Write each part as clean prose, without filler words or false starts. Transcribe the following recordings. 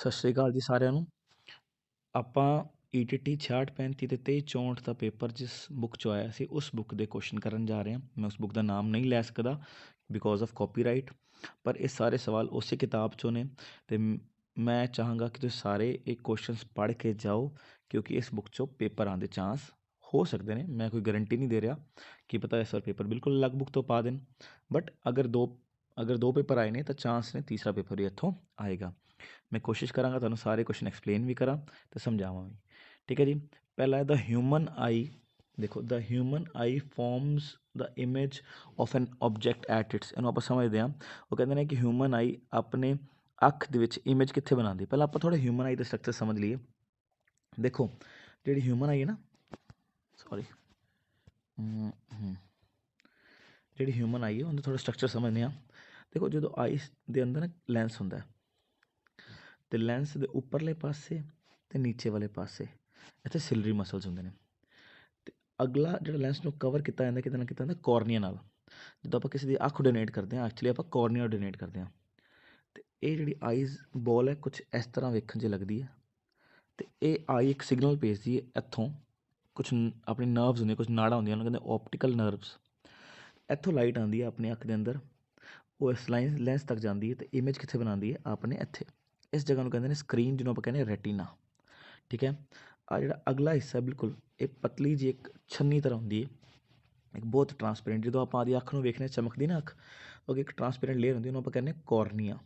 ਸਤਿ ਸ਼੍ਰੀ ਅਕਾਲ ਜੀ ਸਾਰਿਆਂ ਨੂੰ। ਆਪਾਂ ETT 6635 ਤੇ 2364 ਦਾ ਪੇਪਰ ਜਿਸ ਬੁੱਕ 'ਚੋਂ ਆਇਆ ਸੀ ਉਸ ਬੁੱਕ ਦੇ ਕੁਐਸਚਨ ਕਰਨ ਜਾ ਰਹੇ ਹਾਂ। ਮੈਂ ਉਸ ਬੁੱਕ ਦਾ ਨਾਮ ਨਹੀਂ ਲੈ ਸਕਦਾ ਬਿਕੋਜ਼ ਆਫ ਕਾਪੀਰਾਈਟ, ਪਰ ਇਹ ਸਾਰੇ ਸਵਾਲ ਉਸੇ ਕਿਤਾਬ 'ਚੋਂ ਨੇ ਅਤੇ ਮੈਂ ਚਾਹਾਂਗਾ ਕਿ ਤੁਸੀਂ ਸਾਰੇ ਇਹ ਕੁਐਸਚਨਸ ਪੜ੍ਹ ਕੇ ਜਾਓ, ਕਿਉਂਕਿ ਇਸ ਬੁੱਕ 'ਚੋਂ ਪੇਪਰ ਆਉਣ ਦੇ ਚਾਂਸ ਹੋ ਸਕਦੇ ਨੇ। ਮੈਂ ਕੋਈ ਗਰੰਟੀ ਨਹੀਂ ਦੇ ਰਿਹਾ, ਕੀ ਪਤਾ ਇਸ ਵਾਰ ਪੇਪਰ ਬਿਲਕੁਲ ਅਲੱਗ ਬੁੱਕ ਤੋਂ ਪਾ ਦੇਣ, ਬਟ ਅਗਰ ਦੋ ਪੇਪਰ ਆਏ ਨੇ ਤਾਂ ਚਾਂਸ ਨੇ ਤੀਸਰਾ ਪੇਪਰ ਵੀ ਇੱਥੋਂ ਆਏਗਾ। ਮੈਂ ਕੋਸ਼ਿਸ਼ ਕਰਾਂਗਾ ਤੁਹਾਨੂੰ ਸਾਰੇ ਕੁਐਸਚਨ ਐਕਸਪਲੇਨ ਵੀ ਕਰਾਂ ਅਤੇ ਸਮਝਾਵਾਂ ਵੀ। ਠੀਕ ਹੈ ਜੀ। ਪਹਿਲਾ ਹੈ ਦ ਹਿਊਮਨ ਆਈ। ਦੇਖੋ, the human eye forms the image of an object at its. ਇਹਨੂੰ ਆਪਾਂ ਸਮਝਦੇ ਹਾਂ। ਉਹ ਕਹਿੰਦੇ ਨੇ ਕਿ ਹਿਊਮਨ ਆਈ ਆਪਣੇ ਅੱਖ ਦੇ ਵਿੱਚ ਇਮੇਜ ਕਿੱਥੇ ਬਣਾਉਂਦੀ। ਪਹਿਲਾਂ ਆਪਾਂ ਥੋੜ੍ਹਾ ਹਿਊਮਨ ਆਈ ਦਾ ਸਟਰਕਚਰ ਸਮਝ ਲਈਏ। ਦੇਖੋ, ਜਿਹੜੀ ਹਿਊਮਨ ਆਈ ਹੈ ਨਾ, ਜਿਹੜੀ ਹਿਊਮਨ ਆਈ ਹੈ ਉਹਦਾ ਥੋੜ੍ਹਾ ਸਟਰਕਚਰ ਸਮਝਦੇ ਹਾਂ। ਦੇਖੋ, ਜਦੋਂ ਆਈਸ ਦੇ ਅੰਦਰ ਨਾ ਲੈਂਸ ਹੁੰਦਾ ਅਤੇ ਲੈਂਸ ਦੇ ਉੱਪਰਲੇ ਪਾਸੇ ਅਤੇ ਨੀਚੇ ਵਾਲੇ ਪਾਸੇ ਇੱਥੇ ਸਿਲਰੀ ਮਸਲਸ ਹੁੰਦੇ ਨੇ। ਅਤੇ ਅਗਲਾ ਜਿਹੜਾ ਲੈਂਸ ਨੂੰ ਕਵਰ ਕੀਤਾ ਜਾਂਦਾ ਕਿਤੇ ਨਾ ਕਿਤੇ ਹੁੰਦਾ ਕੋਰਨੀਆ ਨਾਲ। ਜਦੋਂ ਆਪਾਂ ਕਿਸੇ ਦੀ ਅੱਖ ਡੋਨੇਟ ਕਰਦੇ ਹਾਂ, ਐਕਚੁਅਲੀ ਆਪਾਂ ਕੋਰਨੀਆ ਡੋਨੇਟ ਕਰਦੇ ਹਾਂ। ਅਤੇ ਇਹ ਜਿਹੜੀ ਆਈਜ਼ ਬੋਲ ਹੈ ਕੁਛ ਇਸ ਤਰ੍ਹਾਂ ਵੇਖਣ 'ਚ ਲੱਗਦੀ ਹੈ, ਅਤੇ ਇਹ ਆਈ ਇੱਕ ਸਿਗਨਲ ਭੇਜਦੀ ਹੈ ਇੱਥੋਂ। ਕੁਛ ਆਪਣੀ ਨਰਵਸ ਹੁੰਦੀਆਂ, ਕੁਛ ਨਾੜਾਂ ਹੁੰਦੀਆਂ, ਉਹਨੂੰ ਕਹਿੰਦੇ ਓਪਟੀਕਲ ਨਰਵਸ। ਇੱਥੋਂ ਲਾਈਟ ਆਉਂਦੀ ਹੈ ਆਪਣੀ ਅੱਖ ਦੇ ਅੰਦਰ, ਉਹ ਇਸ ਲੈਂਸ ਤੱਕ ਜਾਂਦੀ ਹੈ ਅਤੇ ਇਮੇਜ ਕਿੱਥੇ ਬਣਾਉਂਦੀ ਹੈ ਆਪਣੇ ਇੱਥੇ। ਇਸ ਜਗ੍ਹਾ ਨੂੰ ਕਹਿੰਦੇ ਨੇ ਸਕਰੀਨ, ਜਿਹਨੂੰ ਆਪਾਂ ਕਹਿੰਦੇ ਹਾਂ ਰੈਟੀਨਾ। ਠੀਕ ਹੈ। ਆਹ ਜਿਹੜਾ ਅਗਲਾ ਹਿੱਸਾ ਬਿਲਕੁਲ ਇਹ ਪਤਲੀ ਜਿਹੀ ਇੱਕ ਛੰਨੀ ਤਰ੍ਹਾਂ ਹੁੰਦੀ ਹੈ, ਇੱਕ ਬਹੁਤ ਟਰਾਂਸਪੇਰੈਂਟ। ਜਦੋਂ ਆਪਾਂ ਆਪਣੀ ਅੱਖ ਨੂੰ ਵੇਖਦੇ ਚਮਕਦੀ ਨਾ ਅੱਖ, ਉਹ ਇੱਕ ਟਰਾਂਸਪੇਰੈਂਟ ਲੇਅਰ ਹੁੰਦੀ, ਉਹਨੂੰ ਆਪਾਂ ਕਹਿੰਦੇ ਕੋਰਨੀਆ।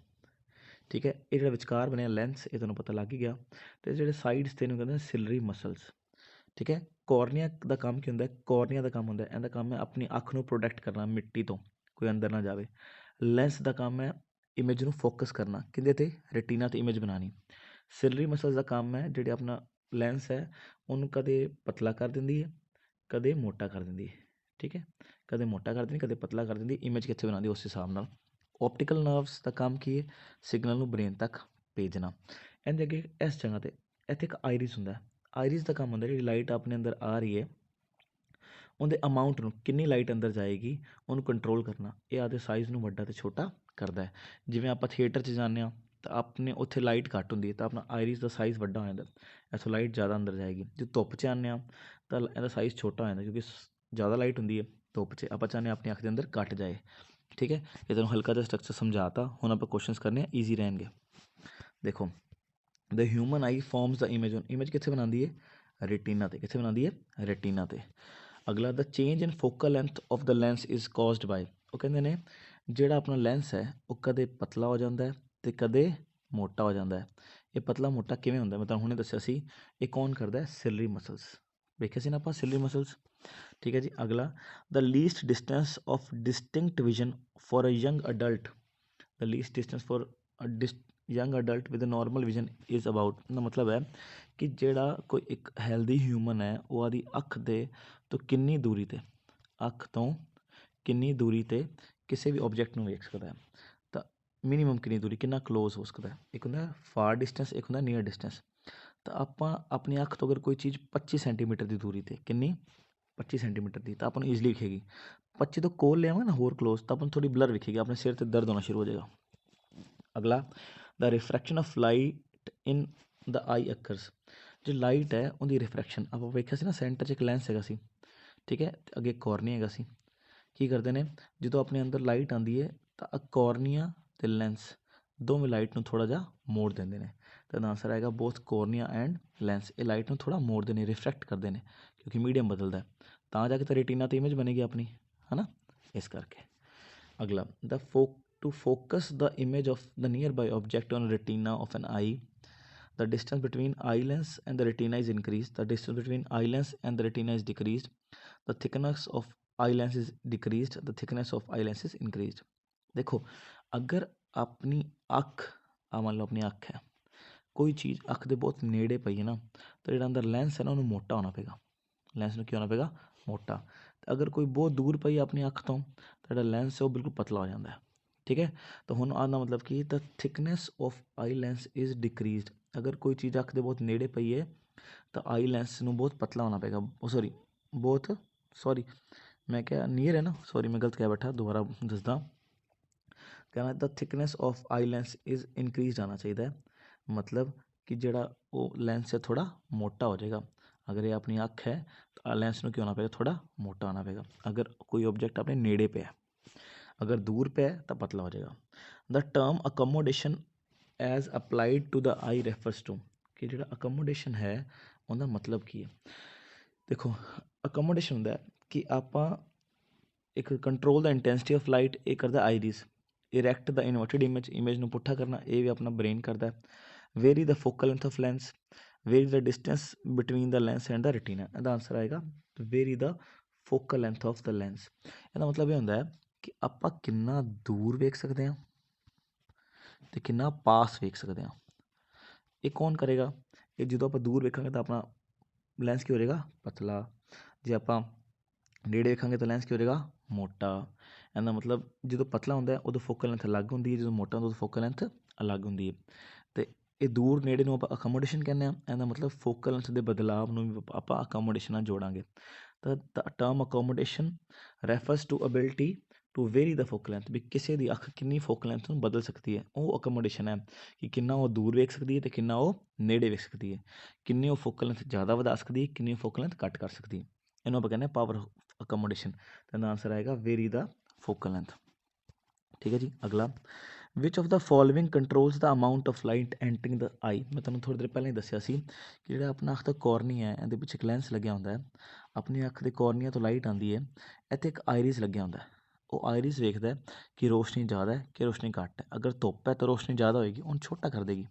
ਠੀਕ ਹੈ। ਇਹ ਜਿਹੜਾ ਵਿਚਕਾਰ ਬਣਿਆ ਲੈਂਸ, ਇਹ ਤੁਹਾਨੂੰ ਪਤਾ ਲੱਗ ਹੀ ਗਿਆ। ਅਤੇ ਜਿਹੜੇ ਸਾਈਡਸ 'ਤੇ ਇਹਨੂੰ ਕਹਿੰਦੇ ਸਿਲਰੀ ਮਸਲਸ। ਠੀਕ ਹੈ। ਕੋਰਨੀਆ ਦਾ ਕੰਮ ਕੀ ਹੁੰਦਾ? ਕੋਰਨੀਆ ਦਾ ਕੰਮ ਹੁੰਦਾ, ਇਹਦਾ ਕੰਮ ਹੈ ਆਪਣੀ ਅੱਖ ਨੂੰ ਪ੍ਰੋਟੈਕਟ ਕਰਨਾ ਮਿੱਟੀ ਤੋਂ, ਕੋਈ ਅੰਦਰ ਨਾ ਜਾਵੇ। ਲੈਂਸ ਦਾ ਕੰਮ ਹੈ ਇਮੇਜ ਨੂੰ ਫੋਕਸ ਕਰਨਾ, ਕਿਹਦੇ 'ਤੇ? ਰੈਟੀਨਾ 'ਤੇ ਇਮੇਜ ਬਣਾਉਣੀ। ਸਿਲਰੀ ਮਸਲਸ ਦਾ ਕੰਮ ਹੈ ਜਿਹੜੇ ਆਪਣਾ ਲੈਂਸ ਹੈ ਉਹਨੂੰ ਕਦੇ ਪਤਲਾ ਕਰ ਦਿੰਦੀ ਹੈ, ਕਦੇ ਮੋਟਾ ਕਰ ਦਿੰਦੀ ਹੈ। ਠੀਕ ਹੈ। ਕਦੇ ਮੋਟਾ ਕਰ ਦਿੰਦੀ, ਕਦੇ ਪਤਲਾ ਕਰ ਦਿੰਦੀ। ਇਮੇਜ ਕਿੱਥੇ ਬਣਾਉਂਦੀ ਉਸ ਹਿਸਾਬ ਨਾਲ। ਓਪਟੀਕਲ ਨਰਵਸ ਦਾ ਕੰਮ ਕੀ ਹੈ? ਸਿਗਨਲ ਨੂੰ ਬ੍ਰੇਨ ਤੱਕ ਭੇਜਣਾ। ਇਹਦੇ ਅੱਗੇ ਇਸ ਜਗ੍ਹਾ 'ਤੇ ਇੱਥੇ ਇੱਕ ਆਈਰਿਸ ਹੁੰਦਾ। ਆਈਰਿਸ ਦਾ ਕੰਮ ਹੁੰਦਾ ਜਿਹੜੀ ਲਾਈਟ ਆਪਣੇ ਅੰਦਰ ਆ ਰਹੀ ਹੈ ਉਹਦੇ ਅਮਾਊਂਟ ਨੂੰ, ਕਿੰਨੀ ਲਾਈਟ ਅੰਦਰ ਜਾਏਗੀ ਉਹਨੂੰ ਕੰਟਰੋਲ ਕਰਨਾ। ਇਹ ਆਪਦੇ ਸਾਈਜ਼ ਨੂੰ ਵੱਡਾ ਅਤੇ ਛੋਟਾ ਕਰਦਾ ਹੈ। ਜਿਵੇਂ ਆਪਾਂ ਥੀਏਟਰ 'ਚ ਜਾਂਦੇ ਹਾਂ ਤਾਂ ਆਪਣੇ ਉੱਥੇ ਲਾਈਟ ਘੱਟ ਹੁੰਦੀ ਹੈ ਤਾਂ ਆਪਣਾ ਆਈਰਿਸ ਦਾ ਸਾਈਜ਼ ਵੱਡਾ ਹੋ ਜਾਂਦਾ, ਇੱਥੋਂ ਲਾਈਟ ਜ਼ਿਆਦਾ ਅੰਦਰ ਜਾਏਗੀ। ਜੇ ਧੁੱਪ 'ਚ ਆਉਂਦੇ ਹਾਂ ਤਾਂ ਇਹਦਾ ਸਾਈਜ਼ ਛੋਟਾ ਹੋ ਜਾਂਦਾ, ਕਿਉਂਕਿ ਜ਼ਿਆਦਾ ਲਾਈਟ ਹੁੰਦੀ ਹੈ ਧੁੱਪ 'ਚ। ਆਪਾਂ ਚਾਹੁੰਦੇ ਹਾਂ ਆਪਣੀ ਅੱਖ ਦੇ ਅੰਦਰ ਘੱਟ ਜਾਏ। ਠੀਕ ਹੈ। ਇਹ ਤੁਹਾਨੂੰ ਹਲਕਾ ਜਿਹਾ ਸਟਰਕਚਰ ਸਮਝਾਤਾ। ਹੁਣ ਆਪਾਂ ਕੁਐਸਚਨਸ ਕਰਨੇ ਆ, ਈਜ਼ੀ ਰਹਿਣਗੇ। ਦੇਖੋ, the human eye forms the image. Image ਕਿੱਥੇ ਬਣਾਉਂਦੀ ਹੈ? ਰੈਟੀਨਾ 'ਤੇ। ਕਿੱਥੇ ਬਣਾਉਂਦੀ ਹੈ? ਰੈਟੀਨਾ 'ਤੇ। ਅਗਲਾ, the change in focal length of the lens is caused by. ਉਹ ਕਹਿੰਦੇ ਨੇ ਜਿਹੜਾ ਆਪਣਾ ਲੈਂਸ ਹੈ ਉਹ ਕਦੇ ਪਤਲਾ ਹੋ ਜਾਂਦਾ ਅਤੇ ਕਦੇ ਮੋਟਾ ਹੋ ਜਾਂਦਾ। ਇਹ ਪਤਲਾ ਮੋਟਾ ਕਿਵੇਂ ਹੁੰਦਾ? ਮੈਂ ਤੁਹਾਨੂੰ ਹੁਣੇ ਦੱਸਿਆ ਸੀ। ਇਹ ਕੌਣ ਕਰਦਾ? ਸਿਲਰੀ ਮਸਲਸ। ਵੇਖਿਆ ਸੀ ਨਾ ਆਪਾਂ ਸਿਲਰੀ ਮਸਲਸ। ਠੀਕ ਹੈ ਜੀ। ਅਗਲਾ, the least distance of distinct vision for a young adult. The least distance for young adult with normal vision is about. ਦਾ ਮਤਲਬ ਹੈ ਕਿ ਜਿਹੜਾ ਕੋਈ ਇੱਕ ਹੈਲਦੀ ਹਿਊਮਨ ਹੈ ਉਹ ਆਪਦੀ ਅੱਖ ਦੇ ਤੋਂ ਕਿੰਨੀ ਦੂਰੀ 'ਤੇ, ਅੱਖ ਤੋਂ ਕਿੰਨੀ ਦੂਰੀ 'ਤੇ ਕਿਸੇ ਵੀ ਓਬਜੈਕਟ ਨੂੰ ਵੇਖ ਸਕਦਾ ਹੈ। ਤਾਂ ਮਿਨੀਮਮ ਕਿੰਨੀ ਦੂਰੀ, ਕਿੰਨਾ ਕਲੋਜ਼ ਹੋ ਸਕਦਾ। ਇੱਕ ਹੁੰਦਾ ਫਾਰ ਡਿਸਟੈਂਸ, ਇੱਕ ਹੁੰਦਾ ਨੀਅਰ ਡਿਸਟੈਂਸ। ਤਾਂ ਆਪਾਂ ਆਪਣੀ ਅੱਖ ਤੋਂ ਅਗਰ ਕੋਈ ਚੀਜ਼ 25 ਸੈਂਟੀਮੀਟਰ ਦੀ ਦੂਰੀ 'ਤੇ, ਕਿੰਨੀ? 25 ਸੈਂਟੀਮੀਟਰ ਦੀ, ਤਾਂ ਆਪਾਂ ਨੂੰ ਈਜ਼ਲੀ ਵਿਖੇਗੀ। 25 ਤੋਂ ਕੋਲ ਲਿਆਵਾਂਗੇ ਨਾ ਹੋਰ ਕਲੋਜ਼, ਤਾਂ ਆਪਾਂ ਨੂੰ ਥੋੜ੍ਹੀ ਬਲਰ ਵਿਖੇਗੀ, ਆਪਣੇ ਸਿਰ 'ਤੇ ਦਰਦ ਹੋਣਾ ਸ਼ੁਰੂ ਹੋ ਜਾਏਗਾ। ਅਗਲਾ, ਦ ਰਿਫਰੈਕਸ਼ਨ ਆਫ ਲਾਈਟ ਇਨ ਦ ਆਈ ਅਕਰਸ। ਜੋ ਲਾਈਟ ਹੈ ਉਹਦੀ ਰਿਫਰੈਕਸ਼ਨ, ਆਪਾਂ ਵੇਖਿਆ ਸੀ ਨਾ ਸੈਂਟਰ 'ਚ ਇੱਕ ਲੈਂਸ ਹੈਗਾ ਸੀ। ਠੀਕ ਹੈ। ਅੱਗੇ ਕੋਰਨੀਆ ਹੈਗਾ ਸੀ। ਕੀ ਕਰਦੇ ਨੇ ਜਦੋਂ ਆਪਣੇ ਅੰਦਰ ਲਾਈਟ ਆਉਂਦੀ ਹੈ ਤਾਂ ਕੋਰਨੀਆ ਅਤੇ ਲੈਂਸ ਦੋਵੇਂ ਲਾਈਟ ਨੂੰ ਥੋੜ੍ਹਾ ਜਿਹਾ ਮੋੜ ਦਿੰਦੇ ਨੇ। ਤਾਂ ਇਹਦਾ ਆਨਸਰ ਆਏਗਾ ਬੋਥ ਕੋਰਨੀਆ ਐਂਡ ਲੈਂਸ। ਇਹ ਲਾਈਟ ਨੂੰ ਥੋੜ੍ਹਾ ਮੋੜਦੇ ਨੇ, ਰਿਫਰੈਕਟ ਕਰਦੇ ਨੇ, ਕਿਉਂਕਿ ਮੀਡੀਅਮ ਬਦਲਦਾ ਤਾਂ ਜਾ ਕੇ ਤਾਂ ਰੈਟੀਨਾ 'ਤੇ ਇਮੇਜ ਬਣੇਗੀ ਆਪਣੀ, ਹੈ ਨਾ, ਇਸ ਕਰਕੇ। ਅਗਲਾ, to focus the image of the nearby object on retina of an eye, the distance between eye lens and the retina is increased, the distance between eye lens and the retina is decreased, the thickness of eye lens is decreased, the thickness of eye lens is increased। देखो, अगर अपनी ਅੱਖ मान लो अपनी ਅੱਖ है, ਕੋਈ ਚੀਜ਼ ਅੱਖ ਦੇ ਬਹੁਤ ਨੇੜੇ ਪਈ ਹੈ ਨਾ, ਤਾਂ ਜਿਹੜਾ ਅੰਦਰ ਲੈਂਸ ਹੈ ਨਾ ਉਹਨੂੰ ਮੋਟਾ ਹੋਣਾ ਪਏਗਾ। ਲੈਂਸ ਨੂੰ ਕੀ ਹੋਣਾ ਪਏਗਾ? ਮੋਟਾ। ਅਤੇ ਅਗਰ ਕੋਈ ਬਹੁਤ ਦੂਰ ਪਈ ਆਪਣੀ ਅੱਖ ਤੋਂ ਤਾਂ ਜਿਹੜਾ ਲੈਂਸ ਹੈ ਉਹ ਬਿਲਕੁਲ ਪਤਲਾ ਹੋ ਜਾਂਦਾ ਹੈ। ਠੀਕ ਹੈ। ਤਾਂ ਹੁਣ ਆਹ ਦਾ ਮਤਲਬ ਕਿ the thickness of eye lens is decreased. ਅਗਰ ਕੋਈ ਚੀਜ਼ ਅੱਖ ਦੇ ਬਹੁਤ ਨੇੜੇ ਪਈ ਹੈ ਤਾਂ ਆਈ ਲੈਂਸ ਨੂੰ ਬਹੁਤ ਪਤਲਾ ਹੋਣਾ ਪਏਗਾ। ਮੈਂ ਕਿਹਾ ਨੀਅਰ ਹੈ ਨਾ, ਮੈਂ ਗਲਤ ਕਹਿ ਬੈਠਾ, ਦੁਬਾਰਾ ਦੱਸਦਾ। ਕਹਿੰਦਾ the thickness of eye lens is increased ਆਉਣਾ ਚਾਹੀਦਾ ਹੈ। मतलब कि ਜਿਹੜਾ ਉਹ ਲੈਂਸ ਹੈ ਥੋੜਾ ਮੋਟਾ ਹੋ ਜਾਏਗਾ। ਅਗਰ ਇਹ ਆਪਣੀ ਅੱਖ ਹੈ ਤਾਂ ਲੈਂਸ ਨੂੰ ਕੀ ਹੋਣਾ ਪਏਗਾ, ਥੋੜਾ ਮੋਟਾ ਹੋਣਾ ਪਏਗਾ। ਅਗਰ ਕੋਈ ਆਬਜੈਕਟ ਆਪਣੇ ਨੇੜੇ ਪਿਆ, ਅਗਰ ਦੂਰ ਪਿਆ ਤਾਂ ਪਤਲਾ ਹੋ ਜਾਏਗਾ। The term accommodation as applied to the eye refers to, ਕਿ ਜਿਹੜਾ ਅਕੋਮੋਡੇਸ਼ਨ ਹੈ ਉਹਦਾ ਮਤਲਬ ਕੀ ਹੈ। ਦੇਖੋ ਅਕੋਮੋਡੇਸ਼ਨ ਹੁੰਦਾ ਕਿ ਆਪਾਂ ਇੱਕ control the intensity of light, ਇਹ ਕਰਦਾ iris. Erect the inverted image ਨੂੰ ਪੁੱਠਾ ਕਰਨਾ, ਇਹ ਵੀ ਆਪਣਾ ਬ੍ਰੇਨ ਕਰਦਾ। Vary the focal length of lens, vary the distance between the lens and the retina. ਇਹਦਾ ਆਂਸਰ ਆਏਗਾ vary the focal length of the lens. ਇਹਦਾ ਮਤਲਬ ਇਹ ਹੁੰਦਾ ਹੈ ਕਿ ਆਪਾਂ ਕਿੰਨਾ ਦੂਰ ਵੇਖ ਸਕਦੇ ਹਾਂ ਅਤੇ ਕਿੰਨਾ ਪਾਸ ਵੇਖ ਸਕਦੇ ਹਾਂ। ਇਹ ਕੌਣ ਕਰੇਗਾ? ਇਹ ਜਦੋਂ ਆਪਾਂ ਦੂਰ ਵੇਖਾਂਗੇ ਤਾਂ ਆਪਣਾ ਲੈਂਸ ਕੀ ਹੋ ਜਾਏਗਾ, ਪਤਲਾ। ਜੇ ਆਪਾਂ ਨੇੜੇ ਵੇਖਾਂਗੇ ਤਾਂ ਲੈਂਸ ਕੀ ਹੋ ਜਾਏਗਾ, ਮੋਟਾ। ਇਹਦਾ ਮਤਲਬ ਜਦੋਂ ਪਤਲਾ ਹੁੰਦਾ ਉਦੋਂ ਫੋਕਲ ਲੈਂਥ ਅਲੱਗ ਹੁੰਦੀ ਹੈ, ਜਦੋਂ ਮੋਟਾ ਹੁੰਦਾ ਉਦੋਂ ਫੋਕਲ ਲੈਂਥ ਅਲੱਗ ਹੁੰਦੀ ਹੈ। ਅਤੇ ਇਹ ਦੂਰ ਨੇੜੇ ਨੂੰ ਆਪਾਂ ਅਕੋਮੋਡੇਸ਼ਨ ਕਹਿੰਦੇ ਹਾਂ। ਇਹਦਾ ਮਤਲਬ ਫੋਕਲ ਲੈਂਥ ਦੇ ਬਦਲਾਵ ਨੂੰ ਵੀ ਆਪਾਂ ਅਕੋਮੋਡੇਸ਼ਨ ਨਾਲ ਜੋੜਾਂਗੇ। ਤਾਂ term accommodation refers to ability to vary the focal length, ਵੀ ਕਿਸੇ ਦੀ ਅੱਖ ਕਿੰਨੀ ਫੋਕਲ ਲੈਂਥ ਨੂੰ ਬਦਲ ਸਕਦੀ ਹੈ, ਉਹ ਅਕੋਮੋਡੇਸ਼ਨ ਹੈ। ਕਿ ਕਿੰਨਾ ਉਹ ਦੂਰ ਵੇਖ ਸਕਦੀ ਹੈ ਅਤੇ ਕਿੰਨਾ ਉਹ ਨੇੜੇ ਵੇਖ ਸਕਦੀ ਹੈ, ਕਿੰਨੀ ਉਹ ਫੋਕਲ ਲੈਂਥ ਜ਼ਿਆਦਾ ਵਧਾ ਸਕਦੀ ਹੈ, ਕਿੰਨੀ ਫੋਕਲ ਲੈਂਥ ਘੱਟ ਕਰ ਸਕਦੀ ਹੈ। ਇਹਨੂੰ ਆਪਾਂ ਕਹਿੰਦੇ ਹਾਂ ਪਾਵਰ ਅਕੋਮੋਡੇਸ਼ਨ। ਤਾਂ ਇਹਦਾ ਆਂਸਰ ਆਏਗਾ ਵੇਰੀ ਦਾ ਫੋਕਲ ਲੈਂਥ। ਠੀਕ ਹੈ ਜੀ। ਅਗਲਾ, which of the following controls the amount of light entering the eye. ਮੈਂ ਤੁਹਾਨੂੰ ਥੋੜ੍ਹੀ ਦੇਰ ਪਹਿਲਾਂ ਹੀ ਦੱਸਿਆ ਸੀ ਕਿ ਜਿਹੜਾ ਆਪਣਾ ਅੱਖ ਦਾ ਕੋਰਨੀਆ ਹੈ, ਇਹਦੇ ਪਿੱਛੇ ਇੱਕ ਲੈਂਸ ਲੱਗਿਆ ਹੁੰਦਾ ਹੈ। ਆਪਣੀ ਅੱਖ ਦੇ ਕੋਰਨੀਆ ਤੋਂ ਲਾਈਟ ਆਉਂਦੀ ਹੈ, ਇੱਥੇ ਇੱਕ ਆਈਰਿਸ ਲੱਗਿਆ ਹੁੰਦਾ। ਉਹ ਆਈਰਿਸ ਵੇਖਦਾ ਕਿ ਰੋਸ਼ਨੀ ਜ਼ਿਆਦਾ ਹੈ ਕਿ ਰੋਸ਼ਨੀ ਘੱਟ ਹੈ। ਅਗਰ ਧੁੱਪ ਹੈ ਤਾਂ ਰੋਸ਼ਨੀ ਜ਼ਿਆਦਾ ਹੋਏਗੀ, ਉਹਨੂੰ ਛੋਟਾ ਕਰ ਦੇਗੀ।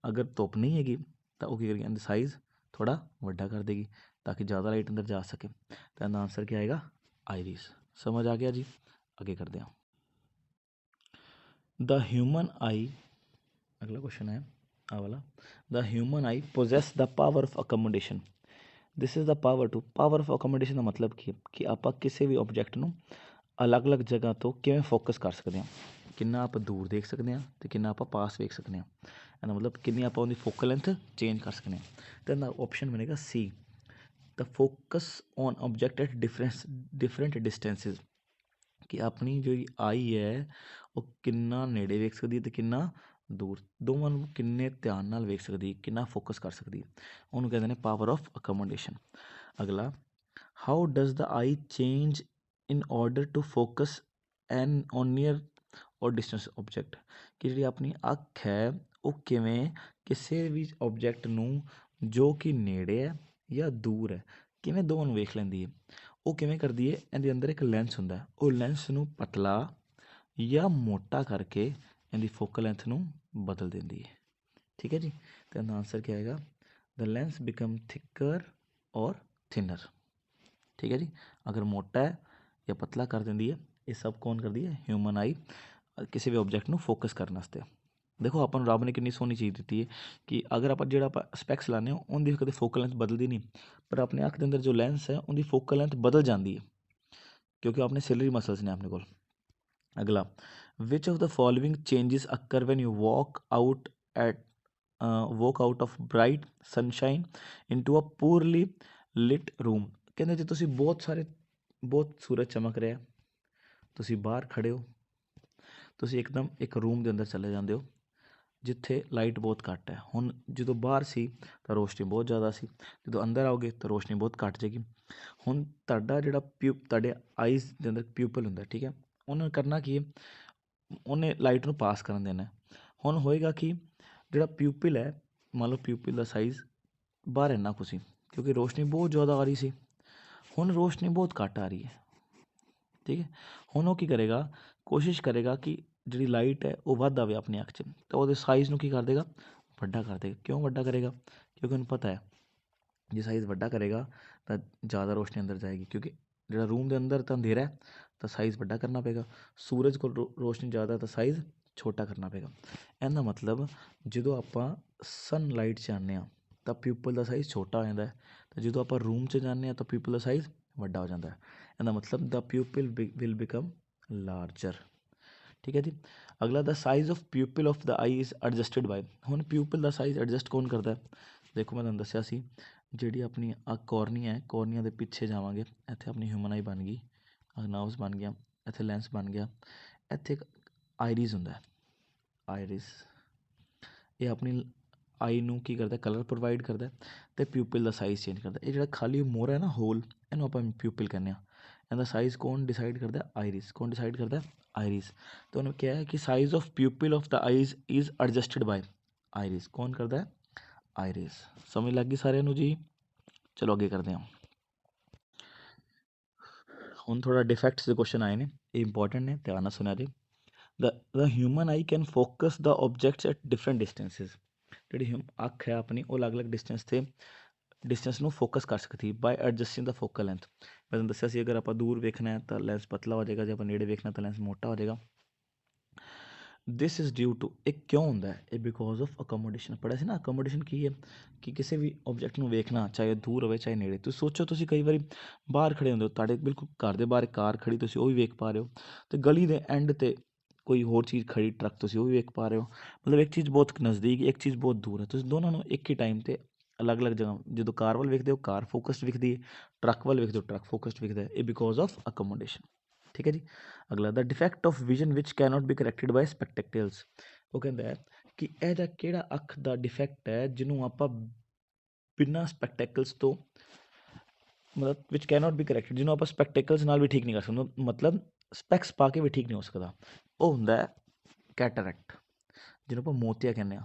ਅਗਰ ਧੁੱਪ ਨਹੀਂ ਹੈਗੀ ਤਾਂ ਉਹ ਕੀ ਕਰੇਗੀ, ਇਹਦਾ ਸਾਈਜ਼ ਥੋੜ੍ਹਾ ਵੱਡਾ ਕਰ ਦੇਗੀ ਤਾਂ ਕਿ ਜ਼ਿਆਦਾ ਲਾਈਟ ਅੰਦਰ ਜਾ ਸਕੇ। ਤਾਂ ਇਹਦਾ ਆਂਸਰ ਕੀ ਆਏਗਾ, ਆਈਰਿਸ। ਸਮਝ ਆ ਗਿਆ ਜੀ। ਅੱਗੇ ਕਰਦੇ ਹਾਂ। ਦ ਹਿਊਮਨ ਆਈ, ਅਗਲਾ ਕੁਐਸਚਨ ਹੈ ਆਹ ਵਾਲਾ। The human eye possess the power of accommodation. This is the power of accommodation ਦਾ ਮਤਲਬ ਕੀ ਹੈ ਕਿ ਆਪਾਂ ਕਿਸੇ ਵੀ ਆਬਜੈਕਟ ਨੂੰ ਅਲੱਗ-ਅਲੱਗ ਜਗ੍ਹਾ ਤੋਂ ਕਿਵੇਂ ਫੋਕਸ ਕਰ ਸਕਦੇ ਹਾਂ। ਕਿੰਨਾ ਆਪਾਂ ਦੂਰ ਦੇਖ ਸਕਦੇ ਹਾਂ ਅਤੇ ਕਿੰਨਾ ਆਪਾਂ ਪਾਸ ਵੇਖ ਸਕਦੇ ਹਾਂ। ਇਹਦਾ ਮਤਲਬ ਕਿੰਨੀ ਆਪਾਂ ਉਹਦੀ ਫੋਕਲ ਲੈਂਥ ਚੇਂਜ ਕਰ ਸਕਦੇ ਹਾਂ। ਤਾਂ ਇਹਦਾ ਆਪਸ਼ਨ ਬਣੇਗਾ ਸੀ, the focus on object at different distances. ਕਿ ਆਪਣੀ ਜਿਹੜੀ ਆਈ ਹੈ ਉਹ ਕਿੰਨਾ ਨੇੜੇ ਵੇਖ ਸਕਦੀ ਹੈ ਅਤੇ ਕਿੰਨਾ ਦੂਰ, ਦੋਵਾਂ ਨੂੰ ਕਿੰਨੇ ਧਿਆਨ ਨਾਲ ਵੇਖ ਸਕਦੀ ਹੈ, ਕਿੰਨਾ ਫੋਕਸ ਕਰ ਸਕਦੀ ਹੈ, ਉਹਨੂੰ ਕਹਿੰਦੇ ਨੇ ਪਾਵਰ ਆਫ ਅਕੋਮੋਡੇਸ਼ਨ। ਅਗਲਾ, how does the eye change in order to focus an on near or distance object. ਕਿ ਜਿਹੜੀ ਆਪਣੀ ਅੱਖ ਹੈ ਉਹ ਕਿਵੇਂ ਕਿਸੇ ਵੀ ਆਬਜੈਕਟ ਨੂੰ ਜੋ ਕਿ ਨੇੜੇ ਹੈ ਜਾਂ ਦੂਰ ਹੈ, ਕਿਵੇਂ ਦੋਵਾਂ ਨੂੰ ਵੇਖ ਲੈਂਦੀ ਹੈ। ਉਹ ਕਿਵੇਂ ਕਰਦੀ ਹੈ, ਇਹਦੇ ਅੰਦਰ ਇੱਕ ਲੈਂਸ ਹੁੰਦਾ, ਉਹ ਲੈਂਸ ਨੂੰ ਪਤਲਾ ਜਾਂ ਮੋਟਾ ਕਰਕੇ ਇਹਦੀ ਫੋਕਲ ਲੈਂਥ ਨੂੰ ਬਦਲ ਦਿੰਦੀ ਹੈ। ਠੀਕ ਹੈ ਜੀ। ਤਾਂ ਇਹਦਾ ਆਂਸਰ ਕੀ ਆਏਗਾ, ਦ ਲੈਂਸ ਬਿਕਮ ਥਿੱਕਰ ਔਰ ਥਿਨਰ। ਠੀਕ ਹੈ ਜੀ। ਅਗਰ ਮੋਟਾ ਹੈ ਜਾਂ ਪਤਲਾ ਕਰ ਦਿੰਦੀ ਹੈ। ਇਹ ਸਭ ਕੌਣ ਕਰਦੀ ਹੈ, ਹਿਊਮਨ ਆਈ, ਕਿਸੇ ਵੀ ਆਬਜੈਕਟ ਨੂੰ ਫੋਕਸ ਕਰਨ ਵਾਸਤੇ। ਦੇਖੋ ਆਪਾਂ ਨੂੰ ਰੱਬ ਨੇ ਕਿੰਨੀ ਸੋਹਣੀ ਚੀਜ਼ ਦਿੱਤੀ ਹੈ ਕਿ ਅਗਰ ਆਪਾਂ ਸਪੈਕਸ ਲਾਉਂਦੇ ਹਾਂ ਉਹਦੀ ਕਦੇ ਫੋਕਲ ਲੈਂਥ ਬਦਲਦੀ ਨਹੀਂ, ਪਰ ਆਪਣੇ ਅੱਖ ਦੇ ਅੰਦਰ ਜੋ ਲੈਂਸ ਹੈ ਉਹਦੀ ਫੋਕਲ ਲੈਂਥ ਬਦਲ ਜਾਂਦੀ ਹੈ ਕਿਉਂਕਿ ਆਪਣੇ ਸਿਲਰੀ ਮਸਲਸ ਨੇ ਆਪਣੇ ਕੋਲ। ਅਗਲਾ, which of the following changes occur when you walk out of bright sunshine into a poorly lit room. ਕਹਿੰਦੇ ਜੇ ਤੁਸੀਂ ਬਹੁਤ ਸੂਰਜ ਚਮਕ ਰਿਹਾ, ਤੁਸੀਂ ਬਾਹਰ ਖੜ੍ਹੇ ਹੋ, ਤੁਸੀਂ ਇੱਕਦਮ ਇੱਕ ਰੂਮ ਦੇ ਅੰਦਰ ਚਲੇ ਜਾਂਦੇ ਹੋ ਜਿੱਥੇ ਲਾਈਟ ਬਹੁਤ ਘੱਟ ਹੈ। ਹੁਣ ਜਦੋਂ ਬਾਹਰ ਸੀ ਤਾਂ ਰੋਸ਼ਨੀ ਬਹੁਤ ਜ਼ਿਆਦਾ ਸੀ, ਜਦੋਂ ਅੰਦਰ ਆਓਗੇ ਤਾਂ ਰੋਸ਼ਨੀ ਬਹੁਤ ਘੱਟ ਜਾਏਗੀ। ਹੁਣ ਤੁਹਾਡਾ ਜਿਹੜਾ ਤੁਹਾਡੇ ਆਈਜ਼ ਦੇ ਅੰਦਰ ਪਿਊਪਲ ਹੁੰਦਾ, ਠੀਕ ਹੈ, ਉਹਨੇ ਕਰਨਾ ਕੀ ਹੈ, ਉਹਨੇ ਲਾਈਟ ਨੂੰ ਪਾਸ ਕਰਨ ਦੇਣਾ। ਹੁਣ ਹੋਏਗਾ ਕਿ ਜਿਹੜਾ ਪਿਊਪਲ ਹੈ, ਮੰਨ ਲਓ ਪਿਊਪਲ ਦਾ ਸਾਈਜ਼ ਬਾਹਰ ਇੰਨਾ ਕੁ ਸੀ ਕਿਉਂਕਿ ਰੋਸ਼ਨੀ ਬਹੁਤ ਜ਼ਿਆਦਾ ਆ ਰਹੀ ਸੀ, ਹੁਣ ਰੋਸ਼ਨੀ ਬਹੁਤ ਘੱਟ ਆ ਰਹੀ ਹੈ। ਠੀਕ ਹੈ। ਹੁਣ ਉਹ ਕੀ ਕਰੇਗਾ, ਕੋਸ਼ਿਸ਼ ਕਰੇਗਾ ਕਿ ਜਿਹੜੀ ਲਾਈਟ ਹੈ ਉਹ ਵੱਧ ਆਵੇ ਆਪਣੀ ਅੱਖ 'ਚ, ਤਾਂ ਉਹਦੇ ਸਾਈਜ਼ ਨੂੰ ਕੀ ਕਰ ਦੇਗਾ, ਵੱਡਾ ਕਰ ਦੇਗਾ। ਕਿਉਂ ਵੱਡਾ ਕਰੇਗਾ, ਕਿਉਂਕਿ ਉਹਨੂੰ ਪਤਾ ਹੈ ਜੇ ਸਾਈਜ਼ ਵੱਡਾ ਕਰੇਗਾ ਤਾਂ ਜ਼ਿਆਦਾ ਰੋਸ਼ਨੀ ਅੰਦਰ ਜਾਏਗੀ, ਕਿਉਂਕਿ ਜਿਹੜਾ ਰੂਮ ਦੇ ਅੰਦਰ ਤਾਂ ਅੰਧੇਰਾ ਹੈ ਤਾਂ ਸਾਈਜ਼ ਵੱਡਾ ਕਰਨਾ ਪਏਗਾ। ਸੂਰਜ ਕੋਲ ਰੋਸ਼ਨੀ ਜ਼ਿਆਦਾ ਤਾਂ ਸਾਈਜ਼ ਛੋਟਾ ਕਰਨਾ ਪਏਗਾ। ਇਹਦਾ ਮਤਲਬ ਜਦੋਂ ਆਪਾਂ ਸਨਲਾਈਟ 'ਚ ਆਉਂਦੇ ਹਾਂ ਤਾਂ ਪਿਊਪਲ ਦਾ ਸਾਈਜ਼ ਛੋਟਾ ਹੋ ਜਾਂਦਾ ਹੈ, ਅਤੇ ਜਦੋਂ ਆਪਾਂ ਰੂਮ 'ਚ ਜਾਂਦੇ ਹਾਂ ਤਾਂ ਪਿਊਪਲ ਦਾ ਸਾਈਜ਼ ਵੱਡਾ ਹੋ ਜਾਂਦਾ ਹੈ। ਇਹਦਾ ਮਤਲਬ the pupil will become larger. ਠੀਕ ਹੈ ਜੀ। ਅਗਲਾ, the size of pupil of the eye is adjusted by. ਹੁਣ ਪਿਊਪਲ ਦਾ ਸਾਈਜ਼ ਐਡਜਸਟ ਕੌਣ ਕਰਦਾ? ਦੇਖੋ ਮੈਂ ਤੁਹਾਨੂੰ ਦੱਸਿਆ ਸੀ, ਜਿਹੜੀ ਆਪਣੀ ਕੋਰਨੀਆ ਹੈ, ਕੋਰਨੀਆ ਦੇ ਪਿੱਛੇ ਜਾਵਾਂਗੇ, ਇੱਥੇ ਆਪਣੀ ਹਿਊਮਨ ਆਈ ਬਣ ਗਈ, ਨਰਵਸ ਬਣ ਗਿਆ, ਇੱਥੇ ਲੈਂਸ ਬਣ ਗਿਆ, ਇੱਥੇ ਇੱਕ ਆਈਰਿਸ ਹੁੰਦਾ, ਆਈਰਿਸ। ਇਹ ਆਪਣੀ ਆਈ ਨੂੰ ਕੀ ਕਰਦਾ, ਕਲਰ ਪ੍ਰੋਵਾਈਡ ਕਰਦਾ ਅਤੇ ਪਿਊਪਿਲ ਦਾ ਸਾਈਜ਼ ਚੇਂਜ ਕਰਦਾ। ਇਹ ਜਿਹੜਾ ਖਾਲੀ ਮੋਹਰਾ ਹੈ ਨਾ ਹੋਲ, ਇਹਨੂੰ ਆਪਾਂ ਪਿਊਪਿਲ ਕਹਿੰਦੇ ਹਾਂ। ਇਹਦਾ ਸਾਈਜ਼ ਕੌਣ ਡਿਸਾਈਡ ਕਰਦਾ, ਆਈਰਿਸ। ਕੌਣ ਡਿਸਾਈਡ ਕਰਦਾ, ਆਈਰਿਸ। ਤਾਂ ਉਹਨੇ ਕਿਹਾ ਹੈ ਕਿ size of pupil of the eyes is adjusted by iris. ਕੌਣ ਕਰਦਾ, ਆਈਰਿਸ। ਸਮਝ ਲੱਗ ਗਈ ਸਾਰਿਆਂ ਨੂੰ ਜੀ। ਚਲੋ ਅੱਗੇ ਕਰਦੇ ਹਾਂ। ਹੁਣ ਥੋੜ੍ਹਾ ਡਿਫੈਕਟਸ ਦੇ ਕੁਐਸਚਨ ਆਏ ਨੇ, ਇਹ ਇੰਪੋਰਟੈਂਟ ਨੇ, ਧਿਆਨ ਨਾਲ ਸੁਣਿਆ ਜੀ। the human eye can focus the objects at different distances। ਜਿਹੜੀ ਅੱਖ ਹੈ ਆਪਣੀ, ਉਹ ਅਲੱਗ ਅਲੱਗ ਡਿਸਟੈਂਸ ਨੂੰ ਫੋਕਸ ਕਰ ਸਕਦੀ ਬਾਈ ਐਡਜਸਟਿੰਗ ਦਾ ਫੋਕਲ ਲੈਂਥ। ਮੈਂ ਤੁਹਾਨੂੰ ਦੱਸਿਆ ਸੀ, ਅਗਰ ਆਪਾਂ ਦੂਰ ਵੇਖਣਾ ਹੈ ਤਾਂ ਲੈਂਸ ਪਤਲਾ ਹੋ ਜਾਏਗਾ, ਜੇ ਆਪਾਂ ਨੇੜੇ ਵੇਖਣਾ ਤਾਂ ਲੈਂਸ ਮੋਟਾ ਹੋ ਜਾਏਗਾ। ਦਿਸ ਇਜ਼ ਡਿਊ ਟੂ, ਇਹ ਕਿਉਂ ਹੁੰਦਾ ਹੈ, ਇਹ ਬਿਕੋਜ਼ ਆਫ ਅਕੋਮੋਡੇਸ਼ਨ। ਪੜ੍ਹਿਆ ਸੀ ਨਾ ਅਕੋਮੋਡੇਸ਼ਨ ਕੀ ਹੈ, ਕਿ ਕਿਸੇ ਵੀ ਆਬਜੈਕਟ ਨੂੰ ਵੇਖਣਾ, ਚਾਹੇ ਦੂਰ ਹੋਵੇ ਚਾਹੇ ਨੇੜੇ। ਤੁਸੀਂ ਸੋਚੋ, ਤੁਸੀਂ ਕਈ ਵਾਰੀ ਬਾਹਰ ਖੜ੍ਹੇ ਹੁੰਦੇ ਹੋ, ਤੁਹਾਡੇ ਬਿਲਕੁਲ ਘਰ ਦੇ ਬਾਹਰ ਕਾਰ ਖੜੀ, ਤੁਸੀਂ ਉਹ ਵੀ ਵੇਖ ਪਾ ਰਹੇ ਹੋ, ਅਤੇ ਗਲੀ ਦੇ ਐਂਡ 'ਤੇ ਕੋਈ ਹੋਰ ਚੀਜ਼ ਖੜੀ, ਟਰੱਕ, ਤੁਸੀਂ ਉਹ ਵੀ ਵੇਖ ਪਾ ਰਹੇ ਹੋ। ਮਤਲਬ ਇੱਕ ਚੀਜ਼ ਬਹੁਤ ਨਜ਼ਦੀਕ, ਇੱਕ ਚੀਜ਼ ਬਹੁਤ ਦੂਰ ਹੈ, ਤੁਸੀਂ ਦੋਨਾਂ ਨੂੰ ਇੱਕ ਹੀ ਟਾਈਮ 'ਤੇ ਅਲੱਗ ਅਲੱਗ ਜਗ੍ਹਾ, ਜਦੋਂ ਕਾਰ ਵੱਲ ਵੇਖਦੇ ਹੋ ਕਾਰ ਫੋਕਸਡ ਵਿਖਦੀ ਹੈ, ਟਰੱਕ ਵੱਲ ਵੇਖਦੇ ਹੋ ਟਰੱਕ ਫੋਕਸਡ ਵਿਖਦਾ ਹੈ। ਇਹ ਬਿਕੋਜ਼ ਆਫ ਅਕੋਮੋਡੇਸ਼ਨ। ਠੀਕ ਹੈ ਜੀ। ਅਗਲਾ, the defect of vision which cannot be corrected by spectacles. ਉਹ ਕਹਿੰਦਾ ਹੈ ਕਿ ਇਹਦਾ ਕਿਹੜਾ ਅੱਖ ਦਾ ਡਿਫੈਕਟ ਹੈ ਜਿਹਨੂੰ ਆਪਾਂ ਬਿਨਾਂ ਸਪੈਕਟੈਕਲਸ ਤੋਂ, ਮਤਲਬ ਵਿਚ ਕੈਨੋਟ ਬੀ ਕਰੈਕਟਡ, ਜਿਹਨੂੰ ਆਪਾਂ ਸਪੈਕਟੈਕਲਸ ਨਾਲ ਵੀ ਠੀਕ ਨਹੀਂ ਕਰ ਸਕਦੇ, ਮਤਲਬ ਸਪੈਕਸ ਪਾ ਕੇ ਵੀ ਠੀਕ ਨਹੀਂ ਹੋ ਸਕਦਾ। ਉਹ ਹੁੰਦਾ ਹੈ ਕੈਟਰੈਕਟ, ਜਿਹਨੂੰ ਆਪਾਂ ਮੋਤੀਆ ਕਹਿੰਦੇ ਹਾਂ।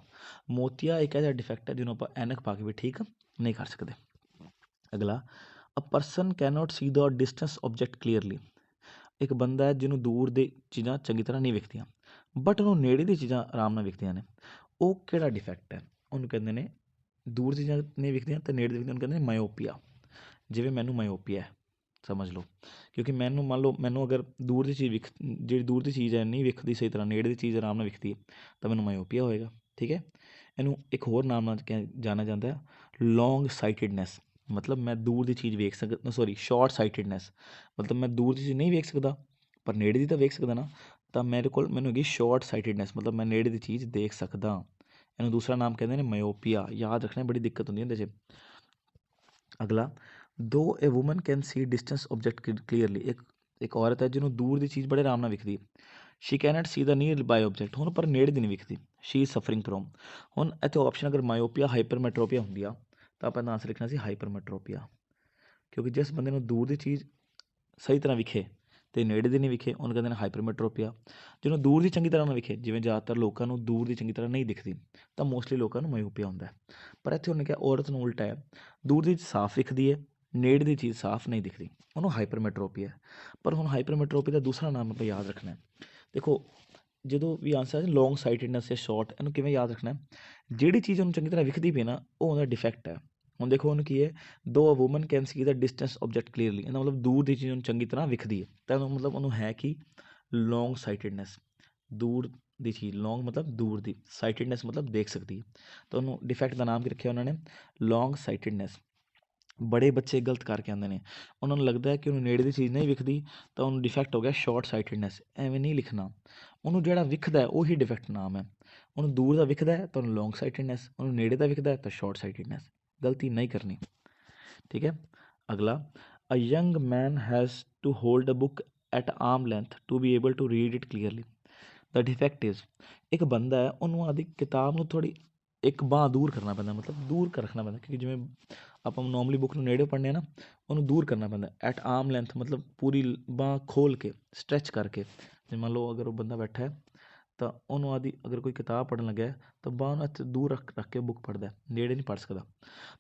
ਮੋਤੀਆ ਇੱਕ ਐਸਾ ਡਿਫੈਕਟ ਹੈ ਜਿਹਨੂੰ ਆਪਾਂ ਐਨਕ ਪਾ ਕੇ ਵੀ ਠੀਕ ਨਹੀਂ ਕਰ ਸਕਦੇ। ਅਗਲਾ, a person cannot see the distance object clearly. ਇੱਕ ਬੰਦਾ ਹੈ ਜਿਹਨੂੰ ਦੂਰ ਦੀ ਚੀਜ਼ਾਂ ਚੰਗੀ ਤਰ੍ਹਾਂ ਨਹੀਂ ਵਿਖਦੀਆਂ, ਬਟ ਉਹਨੂੰ ਨੇੜੇ ਦੀ ਚੀਜ਼ਾਂ ਆਰਾਮ ਨਾਲ ਵਿਖਦੀਆਂ ਨੇ। ਉਹ ਕਿਹੜਾ ਡਿਫੈਕਟ ਹੈ, ਉਹਨੂੰ ਕਹਿੰਦੇ ਨੇ, ਦੂਰ ਦੀ ਚੀਜ਼ਾਂ ਨਹੀਂ ਵਿਖਦੀਆਂ ਅਤੇ ਨੇੜੇ ਦੀ ਵਿਖਦੀਆਂ, ਉਹਨੂੰ ਕਹਿੰਦੇ ਨੇ ਮਾਇਓਪੀਆ। ਜਿਵੇਂ ਮੈਨੂੰ ਮਾਇਓਪੀਆ ਹੈ, ਸਮਝ ਲਓ, ਕਿਉਂਕਿ ਮੈਨੂੰ ਮੰਨ ਲਓ ਮੈਨੂੰ ਅਗਰ ਦੂਰ ਦੀ ਚੀਜ਼ ਜਿਹੜੀ ਦੂਰ ਦੀ ਚੀਜ਼ ਹੈ ਨਹੀਂ ਵਿਖਦੀ ਸਹੀ ਤਰ੍ਹਾਂ, ਨੇੜੇ ਦੀ ਚੀਜ਼ ਆਰਾਮ ਨਾਲ ਵਿਖਦੀ ਹੈ, ਤਾਂ ਮੈਨੂੰ ਮਾਇਓਪੀਆ ਹੋਏਗਾ। ਠੀਕ ਹੈ। ਇਹਨੂੰ ਇੱਕ ਹੋਰ ਨਾਮ ਨਾਲ ਜਾਣਿਆ ਜਾਂਦਾ ਹੈ, ਲੌਂਗ ਸਾਈਟਿਡਨੈਸ। ਮਤਲਬ ਮੈਂ ਦੂਰ ਦੀ ਚੀਜ਼ ਵੇਖ ਸਕਦਾ, ਸੌਰੀ ਸ਼ਾਰਟ ਸਾਈਟਿਡਨੈਸ, ਮਤਲਬ ਮੈਂ ਦੂਰ ਦੀ ਚੀਜ਼ ਨਹੀਂ ਵੇਖ ਸਕਦਾ ਪਰ ਨੇੜੇ ਦੀ ਤਾਂ ਵੇਖ ਸਕਦਾ ਨਾ, ਤਾਂ ਮੈਨੂੰ ਹੈਗੀ ਸ਼ਾਰਟ ਸਾਈਟਿਡਨੈਸ, ਮਤਲਬ ਮੈਂ ਨੇੜੇ ਦੀ ਚੀਜ਼ ਦੇਖ ਸਕਦਾ। ਇਹਨੂੰ ਦੂਸਰਾ ਨਾਮ ਕਹਿੰਦੇ ਨੇ ਮਾਇਓਪੀਆ। ਯਾਦ ਰੱਖਣਾ, ਬੜੀ ਦਿੱਕਤ ਹੁੰਦੀ ਇਹਦੇ 'ਚ। ਅਗਲਾ, ਦੋ a woman can see distance object clearly. ਇੱਕ ਔਰਤ ਹੈ ਜਿਹਨੂੰ ਦੂਰ ਦੀ ਚੀਜ਼ ਬੜੇ ਆਰਾਮ ਨਾਲ ਵਿਖਦੀ, she can't see the nearby object. ਹੁਣ ਪਰ ਨੇੜੇ ਦੀ ਨਹੀਂ ਵਿਖਦੀ, ਸ਼ੀ ਇਜ਼ ਸਫਰਿੰਗ ਫਰੋਮ। ਹੁਣ ਇੱਥੇ ਆਪਸ਼ਨ ਅਗਰ ਮਾਇਓਪੀਆ ਹਾਈਪਰਮੈਟਰੋਪੀਆ ਹੁੰਦੀ ਆ ਤਾਂ ਆਪਾਂ ਆਂਸਰ ਲਿਖਣਾ ਸੀ ਹਾਈਪਰਮੈਟਰੋਪੀਆ, ਕਿਉਂਕਿ ਜਿਸ ਬੰਦੇ ਨੂੰ ਦੂਰ ਦੀ ਚੀਜ਼ ਸਹੀ ਤਰ੍ਹਾਂ ਵਿਖੇ ਅਤੇ ਨੇੜੇ ਦੀ ਨਹੀਂ ਵਿਖੇ, ਉਹਨੂੰ ਕਹਿੰਦੇ ਨੇ ਹਾਈਪਰਮੈਟਰੋਪੀਆ। ਜਿਹਨੂੰ ਦੂਰ ਦੀ ਚੰਗੀ ਤਰ੍ਹਾਂ ਨਾ ਵਿਖੇ, ਜਿਵੇਂ ਜ਼ਿਆਦਾਤਰ ਲੋਕਾਂ ਨੂੰ ਦੂਰ ਦੀ ਚੰਗੀ ਤਰ੍ਹਾਂ ਨਹੀਂ ਦਿਖਦੀ, ਤਾਂ ਮੋਸਟਲੀ ਲੋਕਾਂ ਨੂੰ ਮਾਇਓਪੀਆ ਹੁੰਦਾ ਹੈ। ਪਰ ਇੱਥੇ ਉਹਨੇ ਕਿਹਾ ਔਰਤ ਨੂੰ ਉਲਟਾ ਹੈ, ਦੂਰ ਦੀ ਚੀਜ਼ ਸਾਫ਼ ਵਿਖਦੀ ਹੈ, ਨੇੜੇ ਦੀ ਚੀਜ਼ ਸਾਫ਼ ਨਹੀਂ ਦਿਖਦੀ, ਉਹਨੂੰ ਹਾਈਪਰਮੈਟਰੋਪੀਆ ਹੈ। ਪਰ ਹੁਣ ਹਾਈਪਰਮੈਟਰੋਪੀਆ ਦਾ ਦੂਸਰਾ ਨਾਮ ਆਪਾਂ ਯਾਦ ਰੱਖਣਾ। ਦੇਖੋ, ਜਦੋਂ ਵੀ ਆਂਸਰ ਹੈ ਲੌਂਗ ਸਾਈਟਿਡਨੈਸ ਜਾਂ ਸ਼ਾਰਟ, ਇਹਨੂੰ ਕਿਵੇਂ ਯਾਦ ਰੱਖਣਾ, ਜਿਹੜੀ ਚੀਜ਼ ਉਹਨੂੰ ਚੰਗੀ ਤਰ੍ਹਾਂ ਵਿਖਦੀ ਪਈ ਨਾ, ਉਹ ਉਹਦਾ ਡਿਫੈਕਟ ਹੈ। ਹੁਣ ਦੇਖੋ ਉਹਨੂੰ ਕੀ ਹੈ, ਦੋ a woman can see the distance object clearly. ਇਹਦਾ ਮਤਲਬ ਦੂਰ ਦੀ ਚੀਜ਼ ਉਹਨੂੰ ਚੰਗੀ ਤਰ੍ਹਾਂ ਵਿਖਦੀ ਹੈ, ਤਾਂ ਉਹਨੂੰ ਮਤਲਬ ਉਹਨੂੰ ਹੈ ਕਿ ਲੌਂਗ ਸਾਈਟਿਡਨੈਸ, ਦੂਰ ਦੀ ਚੀਜ਼, ਲੌਂਗ ਮਤਲਬ ਦੂਰ ਦੀ, ਸਾਈਟਿਡਨੈਸ ਮਤਲਬ ਦੇਖ ਸਕਦੀ ਹੈ, ਤਾਂ ਉਹਨੂੰ ਡਿਫੈਕਟ ਦਾ ਨਾਮ ਕੀ ਰੱਖਿਆ ਉਹਨਾਂ ਨੇ, ਲੌਂਗ ਸਾਈਟਿਡਨੈਸ। ਬੜੇ ਬੱਚੇ ਗਲਤ ਕਰਕੇ ਆਉਂਦੇ ਨੇ, ਉਹਨਾਂ ਨੂੰ ਲੱਗਦਾ ਹੈ ਕਿ ਉਹਨੂੰ ਨੇੜੇ ਦੀ ਚੀਜ਼ ਨਹੀਂ ਵਿਖਦੀ ਤਾਂ ਉਹਨੂੰ ਡਿਫੈਕਟ ਹੋ ਗਿਆ ਸ਼ਾਰਟ ਸਾਈਟਿਡਨੈਸ। ਐਵੇਂ ਨਹੀਂ ਲਿਖਣਾ, ਉਹਨੂੰ ਜਿਹੜਾ ਵਿਖਦਾ ਉਹੀ ਡਿਫੈਕਟ ਨਾਮ ਹੈ। ਉਹਨੂੰ ਦੂਰ ਦਾ ਵਿਖਦਾ ਹੈ ਤਾਂ ਉਹਨੂੰ ਲੌਂਗ ਸਾਈਟਿਡਨੈਸ, ਉਹਨੂੰ ਨੇੜੇ ਦਾ ਵਿਖਦਾ ਤਾਂ ਸ਼ਾਰਟ ਸਾਈਟਿਡਨੈਸ। ਗਲਤੀ ਨਹੀਂ ਕਰਨੀ। ਠੀਕ ਹੈ। ਅਗਲਾ, a young man has to hold a book at arm length to be able to read it clearly. The defect is, ਇੱਕ ਬੰਦਾ ਹੈ, ਉਹਨੂੰ ਆਦੀ ਕਿਤਾਬ ਨੂੰ ਥੋੜ੍ਹੀ ਇੱਕ ਬਾਂਹ ਦੂਰ ਕਰਨਾ ਪੈਂਦਾ, ਮਤਲਬ ਦੂਰ ਰੱਖਣਾ ਪੈਂਦਾ, ਕਿਉਂਕਿ ਜਿਵੇਂ ਆਪਾਂ ਨੋਰਮਲੀ ਬੁੱਕ ਨੂੰ ਨੇੜੇ ਪੜ੍ਹਨੇ ਆ ਨਾ, ਉਹਨੂੰ ਦੂਰ ਕਰਨਾ ਪੈਂਦਾ। ਐਟ ਆਰਮ ਲੈਂਥ ਮਤਲਬ ਪੂਰੀ ਬਾਂਹ ਖੋਲ੍ਹ ਕੇ, ਸਟਰੈਚ ਕਰਕੇ। ਜੇ ਮੰਨ ਲਓ ਅਗਰ ਉਹ ਬੰਦਾ ਬੈਠਾ ਹੈ ਤਾਂ ਉਹਨੂੰ ਆਦੀ ਅਗਰ ਕੋਈ ਕਿਤਾਬ ਪੜ੍ਹਨ ਲੱਗਿਆ ਤਾਂ ਬਾਂਹ ਨੂੰ ਇੱਥੇ ਦੂਰ ਰੱਖ ਕੇ ਬੁੱਕ ਪੜ੍ਹਦਾ, ਨੇੜੇ ਨਹੀਂ ਪੜ੍ਹ ਸਕਦਾ।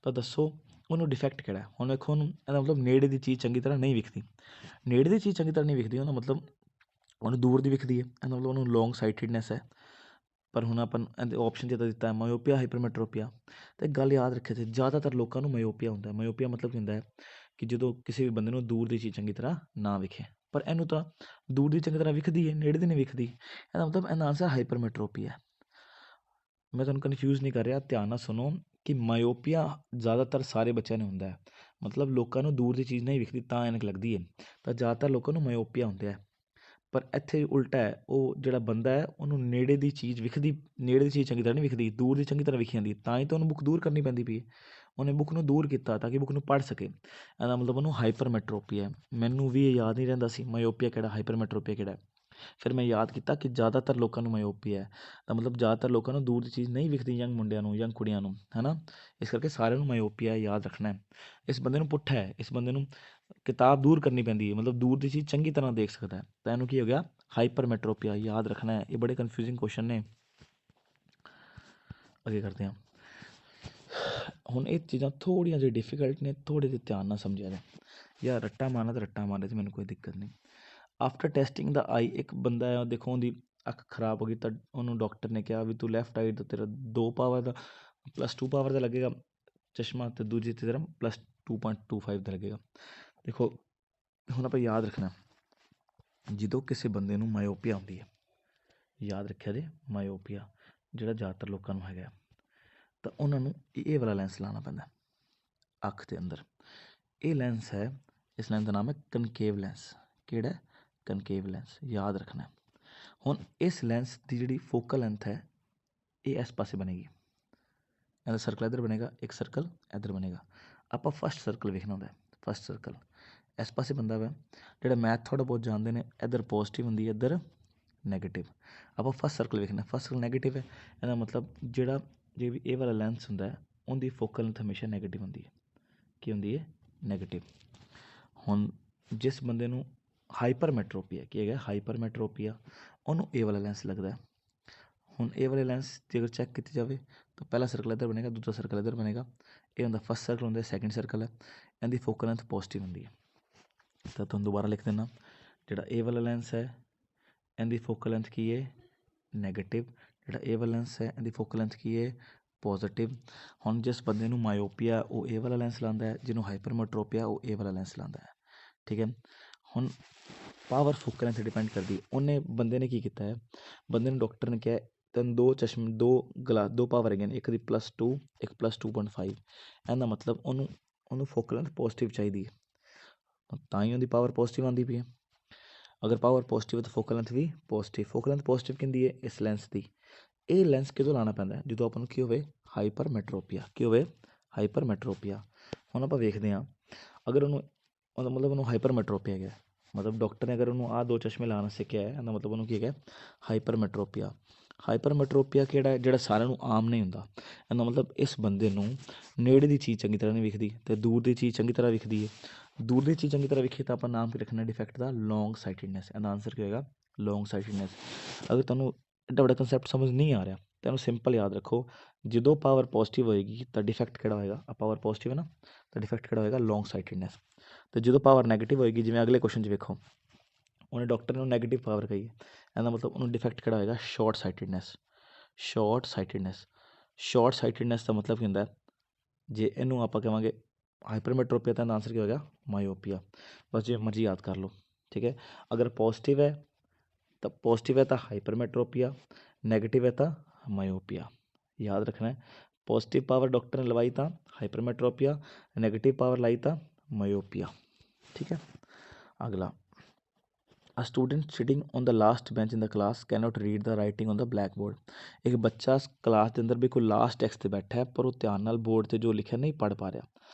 ਤਾਂ ਦੱਸੋ ਉਹਨੂੰ ਡਿਫੈਕਟ ਕਿਹੜਾ। ਹੁਣ ਵੇਖੋ, ਉਹਨੂੰ ਇਹਦਾ ਮਤਲਬ ਨੇੜੇ ਦੀ ਚੀਜ਼ ਚੰਗੀ ਤਰ੍ਹਾਂ ਨਹੀਂ ਵਿਖਦੀ, ਨੇੜੇ ਦੀ ਚੀਜ਼ ਚੰਗੀ ਤਰ੍ਹਾਂ ਨਹੀਂ ਵਿਖਦੀ, ਉਹਦਾ ਮਤਲਬ ਉਹਨੂੰ ਦੂਰ ਦੀ ਵਿਖਦੀ ਹੈ, ਇਹਦਾ ਮਤਲਬ ਉਹਨੂੰ ਲੌਂਗ ਸਾਈਟਿਡਨੈਸ ਹੈ। ਪਰ ਹੁਣ ਆਪਾਂ ਇਹਦੇ ਆਪਸ਼ਨ 'ਚ ਦਿੱਤਾ ਹੈ ਮਾਇਓਪੀਆ, ਹਾਈਪਰਮੈਟਰੋਪੀਆ। ਅਤੇ ਗੱਲ ਯਾਦ ਰੱਖਿਆ ਸੀ, ਜ਼ਿਆਦਾਤਰ ਲੋਕਾਂ ਨੂੰ ਮਾਇਓਪੀਆ ਹੁੰਦਾ। ਮਾਇਓਪੀਆ ਮਤਲਬ ਕੀ ਹੁੰਦਾ ਹੈ ਕਿ ਜਦੋਂ ਕਿਸੇ ਵੀ ਬੰਦੇ ਨੂੰ ਦੂਰ ਦੀ ਚੀਜ਼ ਚੰਗੀ ਤਰ੍ਹਾਂ ਨਾ ਵਿਖੇ, ਪਰ ਇਹਨੂੰ ਤਾਂ ਦੂਰ ਦੀ ਚੰਗੀ ਤਰ੍ਹਾਂ ਵਿਖਦੀ ਹੈ, ਨੇੜੇ ਦੀ ਨਹੀਂ ਵਿਖਦੀ, ਇਹਦਾ ਮਤਲਬ ਇਹਦਾ ਆਂਸਰ ਹਾਈਪਰਮੈਟਰੋਪੀਆ ਹੈ। ਮੈਂ ਤੁਹਾਨੂੰ ਕਨਫਿਊਜ਼ ਨਹੀਂ ਕਰ ਰਿਹਾ, ਧਿਆਨ ਨਾਲ ਸੁਣੋ ਕਿ ਮਾਇਓਪੀਆ ਜ਼ਿਆਦਾਤਰ ਸਾਰੇ ਬੱਚਿਆਂ ਨੂੰ ਹੁੰਦਾ ਹੈ, ਮਤਲਬ ਲੋਕਾਂ ਨੂੰ ਦੂਰ ਦੀ ਚੀਜ਼ ਨਹੀਂ ਵਿਖਦੀ ਤਾਂ ਐਨਕ ਲੱਗਦੀ ਹੈ, ਤਾਂ ਜ਼ਿਆਦਾਤਰ ਲੋਕਾਂ ਨੂੰ ਮਾਇਓਪੀਆ ਹੁੰਦਾ ਹੈ। ਪਰ ਇੱਥੇ ਉਲਟਾ ਹੈ, ਉਹ ਜਿਹੜਾ ਬੰਦਾ ਹੈ ਉਹਨੂੰ ਨੇੜੇ ਦੀ ਚੀਜ਼ ਵਿਖਦੀ, ਨੇੜੇ ਦੀ ਚੀਜ਼ ਚੰਗੀ ਤਰ੍ਹਾਂ ਨਹੀਂ ਵਿਖਦੀ, ਦੂਰ ਦੀ ਚੰਗੀ ਤਰ੍ਹਾਂ ਵਿਖੀ ਜਾਂਦੀ, ਤਾਂ ਹੀ ਤਾਂ ਉਹਨੂੰ ਬੁੱਕ ਦੂਰ ਕਰਨੀ ਪੈਂਦੀ ਪਈ। ਉਹਨੇ ਬੁੱਕ ਨੂੰ ਦੂਰ ਕੀਤਾ ਤਾਂ ਕਿ ਬੁੱਕ ਨੂੰ ਪੜ੍ਹ ਸਕੇ, ਇਹਦਾ ਮਤਲਬ ਉਹਨੂੰ ਹਾਈਪਰਮੈਟਰੋਪੀਆ ਹੈ। ਮੈਨੂੰ ਵੀ ਇਹ ਯਾਦ ਨਹੀਂ ਰਹਿੰਦਾ ਸੀ ਮਾਇਓਪੀਆ ਕਿਹੜਾ, ਹਾਈਪਰਮੈਟਰੋਪੀਆ ਕਿਹੜਾ। ਫਿਰ ਮੈਂ ਯਾਦ ਕੀਤਾ ਕਿ ਜ਼ਿਆਦਾਤਰ ਲੋਕਾਂ ਨੂੰ ਮਾਇਓਪੀਆ ਹੈ, ਤਾਂ ਮਤਲਬ ਜ਼ਿਆਦਾਤਰ ਲੋਕਾਂ ਨੂੰ ਦੂਰ ਦੀ ਚੀਜ਼ ਨਹੀਂ ਵਿਖਦੀ, ਯੰਗ ਮੁੰਡਿਆਂ ਨੂੰ, ਯੰਗ ਕੁੜੀਆਂ ਨੂੰ, ਹੈ ਨਾ। ਇਸ ਕਰਕੇ ਸਾਰਿਆਂ ਨੂੰ ਮਾਇਓਪੀਆ ਯਾਦ ਰੱਖਣਾ ਹੈ। ਇਸ ਬੰਦੇ ਨੂੰ ਪੁੱਠਾ ਹੈ, ਇਸ ਬੰਦੇ ਨੂੰ ਕਿਤਾਬ ਦੂਰ ਕਰਨੀ ਪੈਂਦੀ ਹੈ, ਮਤਲਬ ਦੂਰ ਦੀ ਚੀਜ਼ ਚੰਗੀ ਤਰ੍ਹਾਂ ਦੇਖ ਸਕਦਾ ਹੈ, ਤਾਂ ਇਹਨੂੰ ਕੀ ਹੋ ਗਿਆ, ਹਾਈਪਰਮੈਟਰੋਪੀਆ ਯਾਦ ਰੱਖਣਾ ਹੈ। ਇਹ ਬੜੇ ਕਨਫਿਊਜ਼ਿੰਗ ਕੁਐਸਚਨ ਨੇ। ਅੱਗੇ ਕਰਦੇ ਹਾਂ। ਹੁਣ ਇਹ ਚੀਜ਼ਾਂ ਥੋੜ੍ਹੀਆਂ ਜਿਹੀ ਡਿਫੀਕਲਟ ਨੇ, ਥੋੜ੍ਹੇ ਜਿਹੇ ਧਿਆਨ ਨਾਲ ਸਮਝਿਆ ਜਾਏ। ਯਾਰ ਰੱਟਾ ਮਾਰਨਾ ਤਾਂ ਰੱਟਾ ਮਾਰਨੇ 'ਚ ਮੈਨੂੰ ਕੋਈ ਦਿੱਕਤ ਨਹੀਂ। ਆਫਟਰ ਟੈਸਟਿੰਗ ਦਾ ਆਈ, ਇੱਕ ਬੰਦਾ ਹੈ, ਦੇਖੋ ਉਹਦੀ ਅੱਖ ਖਰਾਬ ਹੋ ਗਈ, ਤਾਂ ਉਹਨੂੰ ਡਾਕਟਰ ਨੇ ਕਿਹਾ ਵੀ ਤੂੰ ਲੈਫਟ ਆਈ ਦਾ ਤੇਰਾ 2 ਪਾਵਰ ਦਾ +2 ਪਾਵਰ ਦਾ ਲੱਗੇਗਾ ਚਸ਼ਮਾ, ਅਤੇ ਦੂਜੀ ਤੇ ਤੇਰਾ +2.25 ਦਾ ਲੱਗੇਗਾ। ਦੇਖੋ ਹੁਣ ਆਪਾਂ ਯਾਦ ਰੱਖਣਾ, ਜਦੋਂ ਕਿਸੇ ਬੰਦੇ ਨੂੰ ਮਾਇਓਪੀਆ ਆਉਂਦੀ ਹੈ, ਯਾਦ ਰੱਖਿਆ ਜੇ, ਮਾਇਓਪੀਆ ਜਿਹੜਾ ਜ਼ਿਆਦਾਤਰ ਲੋਕਾਂ ਨੂੰ ਹੈਗਾ, ਤਾਂ ਉਹਨਾਂ ਨੂੰ ਇਹ ਵਾਲਾ ਲੈਂਸ ਲਾਉਣਾ ਪੈਂਦਾ ਅੱਖ ਦੇ ਅੰਦਰ। ਇਹ ਲੈਂਸ ਹੈ, ਇਸ ਲੈਂਸ ਦਾ ਨਾਮ ਹੈ ਕਨਕੇਵ ਲੈਂਸ। ਕਿਹੜਾ? ਕਨਕੇਵ ਲੈਂਸ, ਯਾਦ ਰੱਖਣਾ। ਹੁਣ ਇਸ ਲੈਂਸ ਦੀ ਜਿਹੜੀ ਫੋਕਲ ਲੈਂਥ ਹੈ, ਇਹ ਇਸ ਪਾਸੇ ਬਣੇਗੀ। ਇਹਦਾ ਸਰਕਲ ਇੱਧਰ ਬਣੇਗਾ, ਇੱਕ ਸਰਕਲ ਇੱਧਰ ਬਣੇਗਾ। ਆਪਾਂ ਫਸਟ ਸਰਕਲ ਵੇਖਣਾ ਹੁੰਦਾ, ਫਸਟ ਸਰਕਲ ਇਸ ਪਾਸੇ ਬੰਦਾ ਵਾ। ਜਿਹੜਾ ਮੈਥ ਥੋੜ੍ਹਾ ਬਹੁਤ ਜਾਣਦੇ ਨੇ, ਇੱਧਰ ਪੋਜ਼ੀਟਿਵ ਹੁੰਦੀ ਹੈ, ਇੱਧਰ ਨੈਗੇਟਿਵ। ਆਪਾਂ ਫਸਟ ਸਰਕਲ ਵੇਖਣਾ, ਫਸਟ ਸਰਕਲ ਨੈਗੇਟਿਵ ਹੈ, ਇਹਦਾ ਮਤਲਬ ਜਿਹੜਾ ਜੇ ਵੀ ਇਹ ਵਾਲਾ ਲੈਂਸ ਹੁੰਦਾ ਹੈ, ਉਹਦੀ ਫੋਕਲ ਲੈਂਥ ਹਮੇਸ਼ਾ ਨੈਗੇਟਿਵ ਹੁੰਦੀ ਹੈ। ਕੀ ਹੁੰਦੀ ਹੈ? ਨੈਗੇਟਿਵ। ਹੁਣ ਜਿਸ ਬੰਦੇ ਨੂੰ ਹਾਈਪਰਮੈਟਰੋਪੀਆ, ਕੀ ਹੈਗਾ? ਹਾਈਪਰਮੈਟਰੋਪੀਆ, ਉਹਨੂੰ ਇਹ ਵਾਲਾ ਲੈਂਸ ਲੱਗਦਾ। ਹੁਣ ਇਹ ਵਾਲੇ ਲੈਂਸ ਜੇ ਅਗਰ ਚੈੱਕ ਕੀਤੀ ਜਾਵੇ, ਤਾਂ ਪਹਿਲਾ ਸਰਕਲ ਇੱਧਰ ਬਣੇਗਾ, ਦੂਜਾ ਸਰਕਲ ਇੱਧਰ ਬਣੇਗਾ। ਇਹ ਹੁੰਦਾ ਫਸਟ ਸਰਕਲ ਹੁੰਦਾ, ਸੈਕਿੰਡ ਸਰਕਲ ਹੈ। ਇਹਦੀ ਫੋਕਲ ਲੈਂਥ ਪੋਜ਼ੀਟਿਵ ਹੁੰਦੀ ਹੈ। ਤਾਂ ਤੁਹਾਨੂੰ ਦੁਬਾਰਾ ਲਿਖ ਦਿੰਦਾ, ਜਿਹੜਾ ਇਹ ਵਾਲਾ ਲੈਂਸ ਹੈ, ਇਹਦੀ ਫੋਕਲ ਲੈਂਥ ਕੀ ਹੈ? ਨੈਗੇਟਿਵ। ਜਿਹੜਾ ਇਹ ਵਾਲਾ ਲੈਂਸ ਹੈ, ਇਹਦੀ ਫੋਕਲ ਲੈਂਥ ਕੀ ਹੈ? ਪੋਜ਼ੀਟਿਵ। ਹੁਣ ਜਿਸ ਬੰਦੇ ਨੂੰ ਮਾਇਓਪੀਆ, ਉਹ ਇਹ ਵਾਲਾ ਲੈਂਸ ਲਾਉਂਦਾ ਹੈ, ਜਿਹਨੂੰ ਹਾਈਪਰਮੈਟਰੋਪੀਆ, ਉਹ ਇਹ ਵਾਲਾ ਲੈਂਸ ਲਾਉਂਦਾ ਹੈ। ਠੀਕ ਹੈ। ਹੁਣ ਪਾਵਰ ਫੋਕਲ ਲੈਂਥ ਡਿਪੈਂਡ ਕਰਦੀ। ਉਹਨੇ ਬੰਦੇ ਨੇ ਕੀ ਕੀਤਾ ਹੈ, ਬੰਦੇ ਨੂੰ ਡਾਕਟਰ ਨੇ ਕਿਹਾ ਤੈਨੂੰ 2 ਚਸ਼ਮੇ, 2 ਪਾਵਰ ਹੈਗੇ ਨੇ, ਇੱਕ ਦੀ +2, ਇੱਕ +2.5। ਇਹਦਾ ਮਤਲਬ ਉਹਨੂੰ ਫੋਕਲ ਲੈਂਥ ਪੋਜ਼ੀਟਿਵ ਚਾਹੀਦੀ ਹੈ, ਤਾਂ ਹੀ ਉਹਦੀ ਪਾਵਰ ਪੋਜ਼ੀਟਿਵ ਆਉਂਦੀ ਪਈ ਹੈ। ਅਗਰ ਪਾਵਰ ਪੋਜ਼ੀਟਿਵ ਹੈ ਤਾਂ ਫੋਕਲ ਲੈਂਥ ਵੀ ਪੋਜ਼ੀਟਿਵ। ਫੋਕਲ ਲੈਂਥ ਪੋਜ਼ੀਟਿਵ ਕਿੰਦੀ ਹੈ? ਇਸ ਲੈਂਸ ਦੀ। ਇਹ ਲੈਂਸ ਕਿਦੋਂ ਲਾਉਣਾ ਪੈਂਦਾ? ਜਦੋਂ ਆਪਾਂ ਨੂੰ ਕੀ ਹੋਵੇ? ਹਾਈਪਰਮੈਟਰੋਪੀਆ। ਕੀ ਹੋਵੇ? ਹਾਈਪਰਮੈਟਰੋਪੀਆ। ਹੁਣ ਆਪਾਂ ਵੇਖਦੇ ਹਾਂ, ਅਗਰ ਉਹਨੂੰ ਮਤਲਬ ਉਹਨੂੰ ਹਾਈਪਰਮੈਟਰੋਪੀਆ ਹੈਗਾ, ਮਤਲਬ ਡਾਕਟਰ ਨੇ ਅਗਰ ਉਹਨੂੰ ਆਹ 2 ਚਸ਼ਮੇ ਲਾਉਣਾ ਸਿੱਖਿਆ ਹੈ, ਇਹਦਾ ਮਤਲਬ ਉਹਨੂੰ ਕੀ ਹੈਗਾ? ਹਾਈਪਰਮੈਟਰੋਪੀਆ। ਹਾਈਪਰਮੈਟਰੋਪੀਆ ਕਿਹੜਾ? ਜਿਹੜਾ ਸਾਰਿਆਂ ਨੂੰ ਆਮ ਨਹੀਂ ਹੁੰਦਾ। ਇਹਦਾ ਮਤਲਬ ਇਸ ਬੰਦੇ ਨੂੰ ਨੇੜੇ ਦੀ ਚੀਜ਼ ਚੰਗੀ ਤਰ੍ਹਾਂ ਨਹੀਂ ਵਿਖਦੀ, ਅਤੇ ਦੂਰ ਦੀ ਚੀਜ਼ ਚੰਗੀ ਤਰ੍ਹਾਂ ਵਿਖਦੀ ਹੈ। ਦੂਰ ਦੀ ਚੀਜ਼ ਚੰਗੀ ਤਰ੍ਹਾਂ ਵਿਖੇ ਤਾਂ ਆਪਾਂ ਨਾਮ ਕੀ ਰੱਖਣਾ ਡਿਫੈਕਟ ਦਾ? ਲੌਂਗ ਸਾਈਟਿਡਨੈਸ। ਇਹਦਾ ਆਨਸਰ ਕੀ ਹੋਏਗਾ? ਲੌਂਗ ਸਾਈਟਿਡਨੈਸ। ਅਗਰ ਤੁਹਾਨੂੰ ਐਡਾ ਵੱਡਾ ਕੰਸੈਪਟ ਸਮਝ ਨਹੀਂ ਆ ਰਿਹਾ, ਤਾਂ ਇਹਨੂੰ ਸਿੰਪਲ ਯਾਦ ਰੱਖੋ, ਜਦੋਂ ਪਾਵਰ ਪੋਜ਼ੀਟਿਵ ਹੋਏਗੀ ਤਾਂ ਡਿਫੈਕਟ ਕਿਹੜਾ ਹੋਏਗਾ? ਪਾਵਰ ਪੋਜ਼ੀਟਿਵ ਹੈ ਨਾ, ਤਾਂ ਡਿਫੈਕਟ ਕਿਹੜਾ ਹੋਏਗਾ? ਲੌਂਗ ਸਾਈਟਿਡਨੈਸ। ਅਤੇ ਜਦੋਂ ਪਾਵਰ ਨੈਗੇਟਿਵ ਹੋਏਗੀ, ਜਿਵੇਂ ਅਗਲੇ ਕੁਐਸਚਨ 'ਚ ਵੇਖੋ, ਉਹਨੇ ਡਾਕਟਰ ਨੇ ਉਹਨੂੰ ਨੈਗੇਟਿਵ ਪਾਵਰ ਕਹੀ ਹੈ, ਇਹਦਾ ਮਤਲਬ ਉਹਨੂੰ ਡਿਫੈਕਟ ਕਿਹੜਾ ਹੋਏਗਾ? ਸ਼ਾਰਟ ਸਾਈਟਿਡਨੈਸ। ਸ਼ਾਰਟ ਸਾਈਟਿਡਨੈਸ। ਸ਼ਾਰਟ ਸਾਈਟਿਡਨੈਸ ਦਾ ਮਤਲਬ ਕੀ ਹੁੰਦਾ? ਜੇ ਇਹਨੂੰ ਆਪਾਂ ਕਹਾਂਗੇ ਹਾਈਪਰਮੈਟਰੋਪੀਆ, ਤਾਂ ਆਨਸਰ ਕੀ ਹੋਏਗਾ? ਮਾਇਓਪੀਆ। ਬਸ ਜੇ ਮਰਜ਼ੀ ਯਾਦ ਕਰ ਲਓ। ਠੀਕ ਹੈ। ਅਗਰ ਪੋਜ਼ੀਟਿਵ ਹੈ ਤਾਂ ਹਾਈਪਰਮੈਟਰੋਪੀਆ, ਨੈਗੇਟਿਵ ਹੈ ਤਾਂ ਮਾਇਓਪੀਆ। ਯਾਦ ਰੱਖਣਾ, ਪੋਜ਼ੀਟਿਵ ਪਾਵਰ ਡਾਕਟਰ ਨੇ ਲਵਾਈ ਤਾਂ ਹਾਈਪਰਮੈਟਰੋਪੀਆ, ਨੈਗੇਟਿਵ ਪਾਵਰ ਲਾਈ ਤਾਂ ਮਾਇਓਪੀਆ। ਠੀਕ ਹੈ। ਅਗਲਾ, A student sitting on the last bench in the class cannot read the writing on the blackboard. ਇੱਕ ਬੱਚਾ ਕਲਾਸ ਦੇ ਅੰਦਰ ਬਿਲਕੁਲ ਲਾਸਟ ਡੈਸਕ 'ਤੇ ਬੈਠਾ ਹੈ, ਪਰ ਉਹ ਧਿਆਨ ਨਾਲ ਬੋਰਡ 'ਤੇ ਜੋ ਲਿਖਿਆ ਨਹੀਂ ਪੜ੍ਹ ਪਾ ਰਿਹਾ,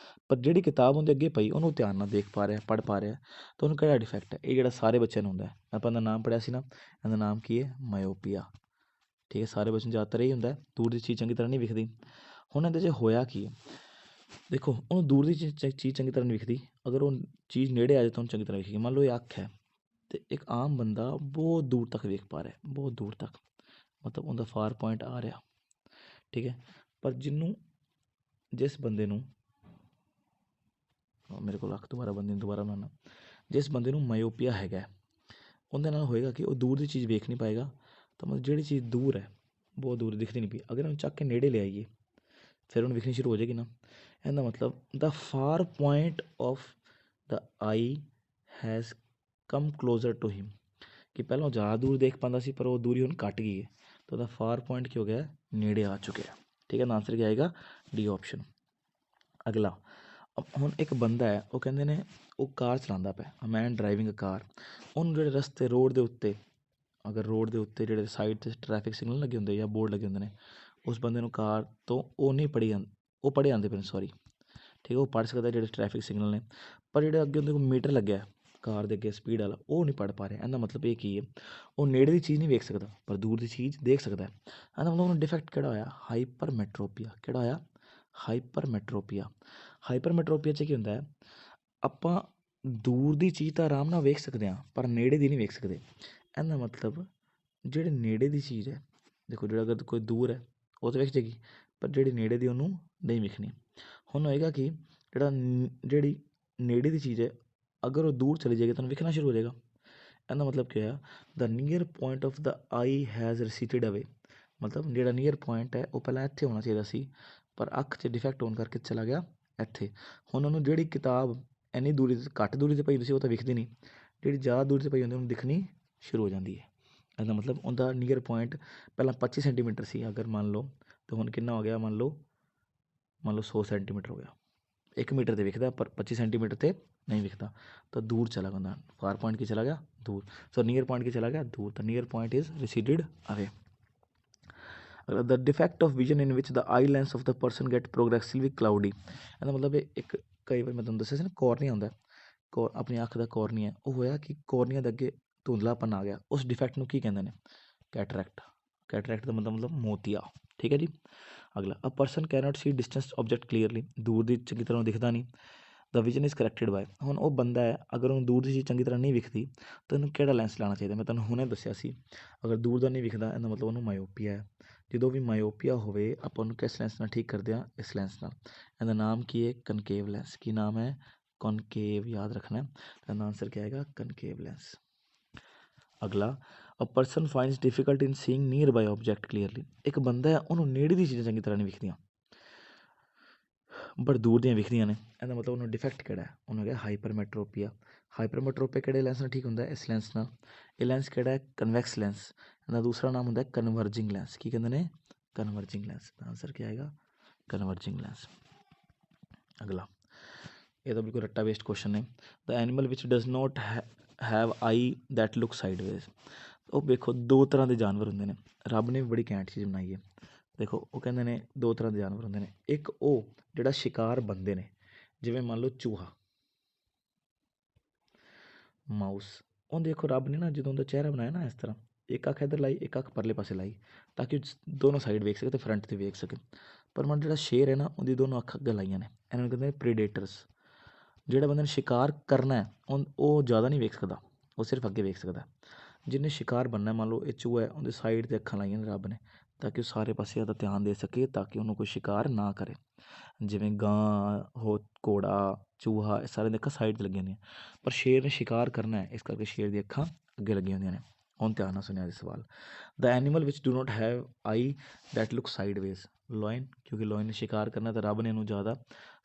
ਪਰ ਜਿਹੜੀ ਕਿਤਾਬ ਉਹਦੇ ਅੱਗੇ ਪਈ ਉਹਨੂੰ ਧਿਆਨ ਨਾਲ ਦੇਖ ਪਾ ਰਿਹਾ, ਪੜ੍ਹ ਪਾ ਰਿਹਾ, ਤਾਂ ਉਹਨੂੰ ਕਿਹੜਾ ਡਿਫੈਕਟ ਹੈ? ਇਹ ਜਿਹੜਾ ਸਾਰੇ ਬੱਚਿਆਂ ਨੂੰ ਹੁੰਦਾ ਹੈ, ਆਪਾਂ ਇਹਦਾ ਨਾਮ ਪੜ੍ਹਿਆ ਸੀ ਨਾ, ਇਹਦਾ ਨਾਮ ਕੀ ਹੈ? ਮਾਇਓਪੀਆ। ਠੀਕ ਹੈ। ਸਾਰੇ ਬੱਚਿਆਂ ਨੂੰ ਜ਼ਿਆਦਾਤਰ ਇਹ ਹੁੰਦਾ, ਦੂਰ ਦੀ ਚੀਜ਼ ਚੰਗੀ ਤਰ੍ਹਾਂ ਨਹੀਂ ਵਿਖਦੀ। ਹੁਣ ਇਹਦੇ 'ਚ ਹੋਇਆ ਕੀ ਹੈ? ਦੇਖੋ, ਉਹਨੂੰ ਦੂਰ ਦੀ ਚੀਜ਼ ਚੰਗੀ ਤਰ੍ਹਾਂ ਨਹੀਂ ਵਿਖਦੀ, ਅਗਰ ਉਹ ਚੀਜ਼ ਨੇੜੇ ਆ ਜਾਏ ਤਾਂ ਉਹਨੂੰ ਚੰਗੀ ਤਰ੍ਹਾਂ ਵਿਖੇਗੀ। ਮੰਨ ਲਓ ਇਹ ਅੱਖ ਹੈ, ਅਤੇ ਇੱਕ ਆਮ ਬੰਦਾ ਬਹੁਤ ਦੂਰ ਤੱਕ ਵੇਖ ਪਾ ਰਿਹਾ, ਬਹੁਤ ਦੂਰ ਤੱਕ, ਮਤਲਬ ਉਹਦਾ ਫਾਰ ਪੁਆਇੰਟ ਆ ਰਿਹਾ। ਠੀਕ ਹੈ। ਪਰ ਜਿਸ ਬੰਦੇ ਨੂੰ, ਮੇਰੇ ਕੋਲ ਅੱਖ ਦੁਬਾਰਾ ਬਣਾਉਣਾ, ਜਿਸ ਬੰਦੇ ਨੂੰ ਮਾਇਓਪੀਆ ਹੈਗਾ, ਉਹਦੇ ਨਾਲ ਹੋਏਗਾ ਕਿ ਉਹ ਦੂਰ ਦੀ ਚੀਜ਼ ਵੇਖ ਨਹੀਂ ਪਾਏਗਾ, ਤਾਂ ਮਤਲਬ ਜਿਹੜੀ ਚੀਜ਼ ਦੂਰ ਹੈ, ਬਹੁਤ ਦੂਰ ਦਿਖਦੀ ਨਹੀਂ ਪਈ, ਅਗਰ ਉਹਨੂੰ ਚੱਕ ਕੇ ਨੇੜੇ ਲਿਆਈਏ, ਫਿਰ ਉਹਨੂੰ ਵਿਖਣੀ ਸ਼ੁਰੂ ਹੋ ਜਾਏਗੀ ਨਾ। ਇਹਦਾ ਮਤਲਬ the far point of the eye has come closer to him, ਕਿ ਪਹਿਲਾਂ ਉਹ ਜ਼ਿਆਦਾ ਦੂਰ ਦੇਖ ਪਾਉਂਦਾ ਸੀ, ਪਰ ਉਹ ਦੂਰੀ ਹੁਣ ਘੱਟ ਗਈ ਹੈ, ਤਾਂ ਉਹਦਾ ਫਾਰ ਪੁਆਇੰਟ ਕੀ ਹੋ ਗਿਆ? ਨੇੜੇ ਆ ਚੁੱਕਿਆ। ਠੀਕ ਹੈ। ਨਾ ਆਨਸਰ ਕੀ ਆਏਗਾ? D option. ਅਗਲਾ, ਹੁਣ ਇੱਕ ਬੰਦਾ ਹੈ, ਉਹ ਕਹਿੰਦੇ ਨੇ ਉਹ ਕਾਰ ਚਲਾਉਂਦਾ ਪਿਆ, ਅ ਮੈਨ ਡਰਾਈਵਿੰਗ ਅ ਕਾਰ। ਉਹਨੂੰ ਜਿਹੜੇ ਰਸਤੇ ਰੋਡ ਦੇ ਉੱਤੇ, ਅਗਰ ਰੋਡ ਦੇ ਉੱਤੇ ਜਿਹੜੇ ਸਾਈਡ 'ਤੇ ਟਰੈਫਿਕ ਸਿਗਨਲ ਲੱਗੇ ਹੁੰਦੇ ਜਾਂ ਬੋਰਡ ਲੱਗੇ ਹੁੰਦੇ ਨੇ, ਉਸ ਬੰਦੇ ਨੂੰ ਕਾਰ ਤੋਂ ਉਹ ਨਹੀਂ ਪੜ੍ਹੇ ਆਉਂਦੇ ਪਏ ਨੇ, ਸੌਰੀ। ਠੀਕ ਹੈ। ਉਹ ਪੜ੍ਹ ਸਕਦਾ ਜਿਹੜੇ ਟਰੈਫਿਕ ਸਿਗਨਲ ਨੇ, ਪਰ ਜਿਹੜੇ ਅੱਗੇ ਉਹਦੇ ਕੋਲ ਮੀਟਰ ਲੱਗਿਆ, ਕਾਰ ਦੇ ਅੱਗੇ ਸਪੀਡ ਵਾਲਾ ਉਹ ਨਹੀਂ ਪੜ੍ਹ ਪਾ ਰਿਹਾ। ਇਹਦਾ ਮਤਲਬ ਇਹ ਕੀ ਹੈ, ਉਹ ਨੇੜੇ ਦੀ ਚੀਜ਼ ਨਹੀਂ ਵੇਖ ਸਕਦਾ ਪਰ ਦੂਰ ਦੀ ਚੀਜ਼ ਦੇਖ ਸਕਦਾ ਹੈ। ਇਹਦਾ ਮਤਲਬ ਉਹਨੂੰ ਡਿਫੈਕਟ ਕਿਹੜਾ ਹੋਇਆ, ਹਾਈਪਰਮੈਟਰੋਪੀਆ। ਕਿਹੜਾ ਹੋਇਆ, ਹਾਈਪਰਮੈਟਰੋਪੀਆ। ਹਾਈਪਰਮੈਟਰੋਪੀਆ 'ਚ ਕੀ ਹੁੰਦਾ ਹੈ, ਆਪਾਂ ਦੂਰ ਦੀ ਚੀਜ਼ ਤਾਂ ਆਰਾਮ ਨਾਲ ਵੇਖ ਸਕਦੇ ਹਾਂ ਪਰ ਨੇੜੇ ਦੀ ਨਹੀਂ ਵੇਖ ਸਕਦੇ। ਇਹਦਾ ਮਤਲਬ ਜਿਹੜੇ ਨੇੜੇ ਦੀ ਚੀਜ਼ ਹੈ, ਦੇਖੋ ਜਿਹੜਾ ਅਗਰ ਕੋਈ ਦੂਰ ਹੈ ਉਹ ਤਾਂ ਵੇਖ ਜਾਏਗੀ ਪਰ ਜਿਹੜੀ ਨੇੜੇ ਦੀ ਉਹਨੂੰ ਨਹੀਂ ਵੇਖਣੀ। ਹੁਣ ਹੋਏਗਾ ਕਿ ਜਿਹੜੀ ਨੇੜੇ ਦੀ ਚੀਜ਼ ਹੈ ਅਗਰ ਉਹ ਦੂਰ ਚਲੀ ਜਾਏਗੀ ਤੁਹਾਨੂੰ ਵੇਖਣਾ ਸ਼ੁਰੂ ਹੋ ਜਾਏਗਾ। ਇਹਦਾ ਮਤਲਬ ਕੀ ਹੋਇਆ, the near point of the eye has receded away. ਮਤਲਬ ਜਿਹੜਾ ਨੀਅਰ ਪੁਆਇੰਟ ਹੈ ਉਹ ਪਹਿਲਾਂ ਇੱਥੇ ਹੋਣਾ ਚਾਹੀਦਾ ਸੀ ਪਰ ਅੱਖ 'ਚ ਡਿਫੈਕਟ ਹੋਣ ਕਰਕੇ ਚਲਾ ਗਿਆ ਇੱਥੇ। ਹੁਣ ਉਹਨੂੰ ਜਿਹੜੀ ਕਿਤਾਬ ਇੰਨੀ ਦੂਰੀ 'ਤੇ ਘੱਟ ਦੂਰੀ 'ਤੇ ਪਈ ਹੁੰਦੀ ਸੀ ਉਹ ਤਾਂ ਵਿਖਦੀ ਨਹੀਂ, ਜਿਹੜੀ ਜ਼ਿਆਦਾ ਦੂਰੀ 'ਤੇ ਪਈ ਹੁੰਦੀ ਉਹਨੂੰ ਦਿਖਣੀ ਸ਼ੁਰੂ ਹੋ ਜਾਂਦੀ ਹੈ। ਇਹਦਾ ਮਤਲਬ ਉਹਦਾ ਨੀਅਰ ਪੁਆਇੰਟ ਪਹਿਲਾਂ 25 ਸੈਂਟੀਮੀਟਰ ਸੀ ਅਗਰ ਮੰਨ ਲਓ, ਅਤੇ ਹੁਣ ਕਿੰਨਾ ਹੋ ਗਿਆ, ਮੰਨ ਲਓ 100 ਸੈਂਟੀਮੀਟਰ ਹੋ ਗਿਆ। 1 ਮੀਟਰ 'ਤੇ ਵਿਖਦਾ ਪਰ 25 ਸੈਂਟੀਮੀਟਰ 'ਤੇ ਨਹੀਂ ਵਿਖਦਾ, ਤਾਂ ਦੂਰ ਚਲਾ ਬੰਦਾ। ਫਾਰ ਪੁਆਇੰਟ ਕੀ ਚਲਾ ਗਿਆ, ਦੂਰ। ਸੋ ਨੀਅਰ ਪੁਆਇੰਟ ਕੀ ਚਲਾ ਗਿਆ, ਦੂਰ। ਤਾਂ near point is receded away. The defect of vision in which the eye lens of the person get progressively cloudy. ਇਹਦਾ ਮਤਲਬ ਇਹ ਇੱਕ ਕਈ ਵਾਰ ਮੈਂ ਤੁਹਾਨੂੰ ਦੱਸਿਆ ਸੀ ਨਾ ਕੋਰਨੀਆ ਹੁੰਦਾ, ਆਪਣੀ ਅੱਖ ਦਾ ਕੋਰਨੀਆ, ਉਹ ਹੋਇਆ ਕਿ ਕੋਰਨੀਆ ਦੇ ਅੱਗੇ ਧੁੰਦਲਾਪਨ ਆ ਗਿਆ। ਉਸ ਡਿਫੈਕਟ ਨੂੰ ਕੀ ਕਹਿੰਦੇ ਨੇ, ਕੈਟਰੈਕਟ। ਕੈਟਰੈਕਟ ਦਾ ਮਤਲਬ ਮੋਤੀਆ। ਠੀਕ ਹੈ ਜੀ। ਅਗਲਾ, a person cannot see distance object clearly. ਦੂਰ ਦੀ ਚੰਗੀ ਤਰ੍ਹਾਂ ਦਿਖਦਾ ਨਹੀਂ। The vision is corrected by. ਹੁਣ ਉਹ ਬੰਦਾ ਹੈ ਅਗਰ ਉਹਨੂੰ ਦੂਰ ਦੀ ਚੀਜ਼ ਚੰਗੀ ਤਰ੍ਹਾਂ ਨਹੀਂ ਵਿਖਦੀ ਤਾਂ ਉਹਨੂੰ ਕਿਹੜਾ ਲੈਂਸ ਲਾਉਣਾ ਚਾਹੀਦਾ। ਮੈਂ ਤੁਹਾਨੂੰ ਹੁਣੇ ਦੱਸਿਆ ਸੀ ਅਗਰ ਦੂਰ ਦਾ ਨਹੀਂ ਵਿਖਦਾ ਇਹਦਾ ਮਤਲਬ ਉਹਨੂੰ ਮਾਇਓਪੀਆ ਹੈ। ਜਦੋਂ ਵੀ ਮਾਇਓਪੀਆ ਹੋਵੇ ਆਪਾਂ ਉਹਨੂੰ ਕਿਸ ਲੈਂਸ ਨਾਲ ਠੀਕ ਕਰਦੇ ਹਾਂ, ਇਸ ਲੈਂਸ ਨਾਲ। ਇਹਦਾ ਨਾਮ ਕੀ ਹੈ, ਕਨਕੇਵ ਲੈਂਸ। ਕੀ ਨਾਮ ਹੈ, ਕਨਕੇਵ। ਯਾਦ ਰੱਖਣਾ। ਇਹਦਾ ਆਂਸਰ ਕੀ ਆਏਗਾ, ਕਨਕੇਵ ਲੈਂਸ। ਅਗਲਾ, a person finds difficult in seeing nearby object clearly. ਇੱਕ ਬੰਦਾ ਹੈ ਉਹਨੂੰ ਨੇੜੇ ਦੀ ਚੀਜ਼ਾਂ ਚੰਗੀ ਤਰ੍ਹਾਂ ਨਹੀਂ ਵਿਖਦੀਆਂ ਬਟ ਦੂਰ ਦੀਆਂ ਵਿਖਦੀਆਂ ਨੇ। ਇਹਦਾ ਮਤਲਬ ਉਹਨੂੰ ਡਿਫੈਕਟ ਕਿਹੜਾ ਹੈ, ਉਹਨੂੰ ਹੈਗਾ ਹਾਈਪਰਮੈਟਰੋਪੀਆ। ਹਾਈਪਰਮੈਟਰੋਪੀਆ ਕਿਹੜੇ ਲੈਂਸ ਨਾਲ ਠੀਕ ਹੁੰਦਾ ਹੈ, ਇਸ ਲੈਂਸ ਨਾਲ। ਇਹ ਲੈਂਸ ਕਿਹੜਾ ਹੈ, ਕਨਵੈਕਸ ਲੈਂਸ। ਇਹਦਾ ਦੂਸਰਾ ਨਾਮ ਹੁੰਦਾ ਹੈ ਕਨਵਰਜਿੰਗ ਲੈਂਸ। ਕੀ ਕਹਿੰਦੇ ਨੇ, ਕਨਵਰਜਿੰਗ ਲੈਂਸ। ਦਾ ਆਂਸਰ ਕੀ ਆਏਗਾ, ਕਨਵਰਜਿੰਗ ਲੈਂਸ। ਅਗਲਾ, ਇਹ ਤਾਂ ਬਿਲਕੁਲ ਰੱਟਾ ਵੇਸਟ ਕੁਐਸਚਨ ਹੈ। The animal which does not have eye that look sideways. ਉਹ ਵੇਖੋ ਦੋ ਤਰ੍ਹਾਂ ਦੇ ਜਾਨਵਰ ਹੁੰਦੇ ਨੇ, ਰੱਬ ਨੇ ਵੀ ਬੜੀ ਘੈਂਟ ਚੀਜ਼ ਬਣਾਈ ਹੈ। ਦੇਖੋ ਉਹ ਕਹਿੰਦੇ ਨੇ ਦੋ ਤਰ੍ਹਾਂ ਦੇ ਜਾਨਵਰ ਹੁੰਦੇ ਨੇ। ਇੱਕ ਉਹ ਜਿਹੜਾ ਸ਼ਿਕਾਰ ਬਣਦੇ ਨੇ, ਜਿਵੇਂ ਮੰਨ ਲਓ ਚੂਹਾ, ਮਾਊਸ। ਉਹ ਦੇਖੋ ਰੱਬ ਨੇ ਨਾ ਜਦੋਂ ਉਹਦਾ ਚਿਹਰਾ ਬਣਾਇਆ ਨਾ ਇਸ ਤਰ੍ਹਾਂ, ਇੱਕ ਅੱਖ ਇੱਧਰ ਲਾਈ, ਇੱਕ ਅੱਖ ਪਰਲੇ ਪਾਸੇ ਲਾਈ ਤਾਂ ਕਿ ਦੋਨੋਂ ਸਾਈਡ ਵੇਖ ਸਕੇ ਅਤੇ ਫਰੰਟ 'ਤੇ ਵੇਖ ਸਕੇ। ਪਰ ਮਨ ਜਿਹੜਾ ਸ਼ੇਰ ਹੈ ਨਾ ਉਹਦੀ ਦੋਨੋਂ ਅੱਖ ਅੱਗੇ ਲਾਈਆਂ ਨੇ। ਇਹਨਾਂ ਨੂੰ ਕਹਿੰਦੇ ਨੇ ਪ੍ਰੀਡੇਟਰਸ। ਜਿਹੜਾ ਬੰਦੇ ਨੇ ਸ਼ਿਕਾਰ ਕਰਨਾ ਹੈ ਉਹ ਜ਼ਿਆਦਾ ਨਹੀਂ ਵੇਖ ਸਕਦਾ, ਉਹ ਸਿਰਫ ਅੱਗੇ ਵੇਖ ਸਕਦਾ। ਜਿਹਨੇ ਸ਼ਿਕਾਰ ਬਣਨਾ, ਮੰਨ ਲਓ ਇਹ ਚੂਹਾ ਹੈ, ਉਹਦੇ ਸਾਈਡ 'ਤੇ ਅੱਖਾਂ ਲਾਈਆਂ ਨੇ ਰੱਬ ਨੇ ਤਾਂ ਕਿ ਉਹ ਸਾਰੇ ਪਾਸੇ ਉਹਦਾ ਧਿਆਨ ਦੇ ਸਕੇ ਤਾਂ ਕਿ ਉਹਨੂੰ ਕੋਈ ਸ਼ਿਕਾਰ ਨਾ ਕਰੇ। ਜਿਵੇਂ ਗਾਂ ਹੋ, ਘੋੜਾ, ਚੂਹਾ, ਇਹ ਸਾਰਿਆਂ ਦੀਆਂ ਅੱਖਾਂ ਸਾਈਡ 'ਤੇ ਲੱਗੀਆਂ ਹੁੰਦੀਆਂ। ਪਰ ਸ਼ੇਰ ਨੇ ਸ਼ਿਕਾਰ ਕਰਨਾ ਹੈ ਇਸ ਕਰਕੇ ਸ਼ੇਰ ਦੀਆਂ ਅੱਖਾਂ ਅੱਗੇ ਲੱਗੀਆਂ ਹੁੰਦੀਆਂ ਨੇ। ਹੁਣ ਧਿਆਨ ਨਾਲ ਸੁਣਿਆ ਜੀ ਸਵਾਲ। The animal which do not have eye that look sideways. Lion, ਕਿਉਂਕਿ ਲੋਇਨ ਨੇ ਸ਼ਿਕਾਰ ਕਰਨਾ ਤਾਂ ਰੱਬ ਨੇ ਇਹਨੂੰ ਜ਼ਿਆਦਾ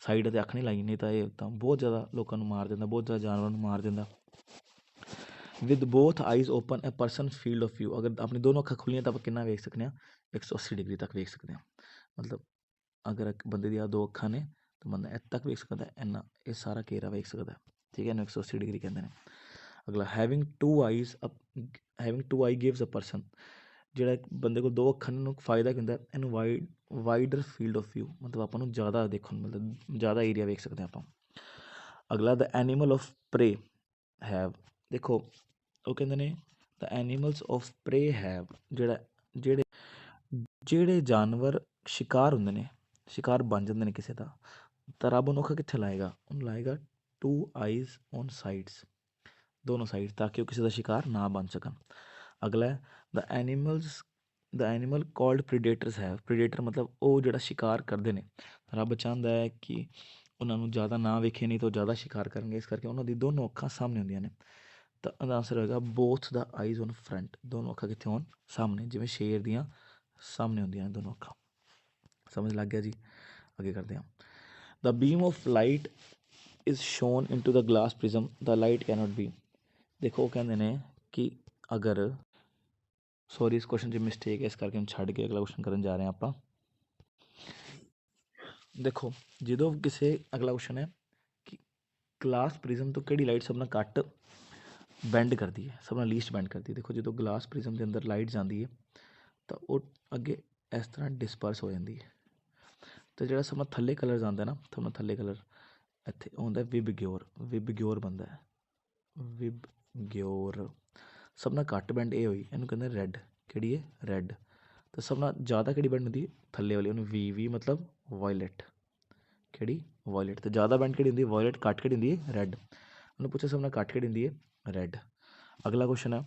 ਸਾਈਡ 'ਤੇ ਅੱਖ ਨਹੀਂ ਲਾਈ, ਨਹੀਂ ਤਾਂ ਇਹ ਤਾਂ ਬਹੁਤ ਜ਼ਿਆਦਾ ਲੋਕਾਂ ਨੂੰ ਮਾਰ ਦਿੰਦਾ, ਬਹੁਤ ਜ਼ਿਆਦਾ ਜਾਨਵਰਾਂ ਨੂੰ ਮਾਰ ਦਿੰਦਾ। With both eyes open a person field of view. ਅਗਰ ਆਪਣੀ ਦੋਨੋਂ ਅੱਖਾਂ ਖੁੱਲ੍ਹੀਆਂ ਤਾਂ ਆਪਾਂ ਕਿੰਨਾ ਵੇਖ ਸਕਦੇ ਹਾਂ, 180 ਡਿਗਰੀ ਤੱਕ ਵੇਖ ਸਕਦੇ ਹਾਂ। ਮਤਲਬ ਅਗਰ ਇੱਕ ਬੰਦੇ ਦੀਆਂ ਦੋ ਅੱਖਾਂ ਨੇ ਤਾਂ ਬੰਦਾ ਇੱਥੇ ਤੱਕ ਵੇਖ ਸਕਦਾ, ਇੰਨਾ ਇਹ ਸਾਰਾ ਘੇਰਾ ਵੇਖ ਸਕਦਾ। ਠੀਕ ਹੈ, ਇਹਨੂੰ 180 ਡਿਗਰੀ ਕਹਿੰਦੇ ਨੇ। ਅਗਲਾ, having two eye gives a person. ਜਿਹੜਾ ਬੰਦੇ ਕੋਲ ਦੋ ਅੱਖਾਂ ਨੇ ਉਹਨੂੰ ਫਾਇਦਾ ਕੀ ਹੁੰਦਾ, ਇਹਨੂੰ ਵਾਈਡਰ ਫੀਲਡ ਆਫ ਵਿਊ, ਮਤਲਬ ਆਪਾਂ ਨੂੰ ਜ਼ਿਆਦਾ ਦੇਖਣ ਨੂੰ ਮਿਲਦਾ, ਜ਼ਿਆਦਾ ਏਰੀਆ ਵੇਖ ਸਕਦੇ ਹਾਂ ਆਪਾਂ। ਅਗਲਾ, ਦ ਐਨੀਮਲ ਆਫ ਪ੍ਰੇ ਹੈਵ। ਦੇਖੋ ਉਹ ਕਹਿੰਦੇ ਨੇ ਦ ਐਨੀਮਲਸ ਆਫ ਪ੍ਰੇ ਹੈਵ, ਜਿਹੜੇ ਜਾਨਵਰ ਸ਼ਿਕਾਰ ਹੁੰਦੇ ਨੇ, ਸ਼ਿਕਾਰ ਬਣ ਜਾਂਦੇ ਨੇ ਕਿਸੇ ਦਾ, ਤਾਂ ਰੱਬ ਉਹਨੂੰ ਅੱਖਾਂ ਕਿੱਥੇ ਲਾਏਗਾ, ਉਹਨੂੰ ਲਾਏਗਾ 2 ਆਈਜ਼ ਔਨ ਸਾਈਡਸ, ਦੋਨੋਂ ਸਾਈਡ, ਤਾਂ ਕਿ ਉਹ ਕਿਸੇ ਦਾ ਸ਼ਿਕਾਰ ਨਾ ਬਣ ਸਕਣ। ਅਗਲਾ ਹੈ ਦ ਐਨੀਮਲ ਕਾਲਡ ਪ੍ਰੀਡੇਟਰਸ ਹੈਵ। ਪ੍ਰੀਡੇਟਰ ਮਤਲਬ ਉਹ ਜਿਹੜਾ ਸ਼ਿਕਾਰ ਕਰਦੇ ਨੇ, ਰੱਬ ਚਾਹੁੰਦਾ ਹੈ ਕਿ ਉਹਨਾਂ ਨੂੰ ਜ਼ਿਆਦਾ ਨਾ ਵੇਖੇ, ਨਹੀਂ ਤਾਂ ਉਹ ਜ਼ਿਆਦਾ ਸ਼ਿਕਾਰ ਕਰਨਗੇ, ਇਸ ਕਰਕੇ ਉਹਨਾਂ ਦੀ ਦੋਨੋਂ ਅੱਖਾਂ ਸਾਹਮਣੇ ਹੁੰਦੀਆਂ ਨੇ। ਤਾਂ ਉਹਦਾ ਆਂਸਰ ਹੋਏਗਾ ਬੋਥ ਦਾ ਆਈਜ਼ ਔਨ ਫਰੰਟ। ਦੋਨੋਂ ਅੱਖਾਂ ਕਿੱਥੇ ਹੋਣ, ਸਾਹਮਣੇ, ਜਿਵੇਂ ਸ਼ੇਰ ਦੀਆਂ ਸਾਹਮਣੇ ਹੁੰਦੀਆਂ ਨੇ ਦੋਨੋਂ ਅੱਖਾਂ। ਸਮਝ ਲੱਗ ਗਿਆ ਜੀ। ਅੱਗੇ ਕਰਦੇ ਹਾਂ। The beam of light is shone into the glass prism, the light cannot be. ਦੇਖੋ ਉਹ ਕਹਿੰਦੇ ਨੇ ਕਿ ਅਗਰ, ਸੌਰੀ ਇਸ ਕੁਐਸਚਨ 'ਚ ਮਿਸਟੇਕ ਹੈ ਇਸ ਕਰਕੇ ਹੁਣ ਛੱਡ ਕੇ ਅਗਲਾ ਕੁਐਸਚਨ ਕਰਨ ਜਾ ਰਹੇ ਹਾਂ ਆਪਾਂ। ਦੇਖੋ ਜਦੋਂ ਕਿਸੇ, ਅਗਲਾ ਕੁਐਸਚਨ ਹੈ ਕਿ ਗਲਾਸ ਪ੍ਰਿਜ਼ਮ ਤੋਂ ਕਿਹੜੀ ਲਾਈਟ ਸਭ ਨਾਲ ਘੱਟ ਬੈਂਡ ਕਰਦੀ ਹੈ, ਸਭ ਨਾਲ ਲੀਸਟ ਬੈਂਡ ਕਰਦੀ ਹੈ। ਦੇਖੋ ਜਦੋਂ ਗਲਾਸ ਪ੍ਰਿਜ਼ਮ ਦੇ ਅੰਦਰ ਲਾਈਟ ਜਾਂਦੀ ਹੈ ਤਾਂ ਉਹ ਅੱਗੇ ਇਸ ਤਰ੍ਹਾਂ ਡਿਸਪਰਸ ਹੋ ਜਾਂਦੀ ਹੈ। ਅਤੇ ਜਿਹੜਾ ਸਭ ਨਾਲ ਥੱਲੇ ਕਲਰ ਜਾਂਦਾ ਨਾ, ਸਭ ਨਾਲ ਥੱਲੇ ਕਲਰ ਇੱਥੇ ਹੁੰਦਾ ਵਿਬਗਿਓਰ। ਵਿਬਗਿਓਰ ਬਣਦਾ ਹੈ, ਵਿਬਗਿਓਰ। ਸਭ ਨਾਲ ਘੱਟ ਬੈਂਡ ਇਹ ਹੋਈ, ਇਹਨੂੰ ਕਹਿੰਦੇ ਰੈੱਡ। ਕਿਹੜੀ ਹੈ? ਰੈੱਡ। ਤੇ ਸਭ ਨਾਲ ਜ਼ਿਆਦਾ ਕਿਹੜੀ ਬੈਂਡ ਹੁੰਦੀ? ਥੱਲੇ ਵਾਲੀ, ਉਹਨੂੰ ਵੀ ਮਤਲਬ ਵਾਇਲਟ। ਕਿਹੜੀ? ਵਾਇਲਟ। ਤੇ ਜ਼ਿਆਦਾ ਬੈਂਡ ਕਿਹੜੀ ਹੁੰਦੀ? ਵਾਇਲਟ। ਘੱਟ ਕਿਹੜੀ ਹੁੰਦੀ ਹੈ? ਰੈੱਡ। ਉਹਨੂੰ ਪੁੱਛਿਆ ਸਭ ਨਾਲ ਘੱਟ ਕਿਹੜੀ ਹੁੰਦੀ ਹੈ? ਰੈੱਡ। ਅਗਲਾ ਕੁਐਸਚਨ ਹੈ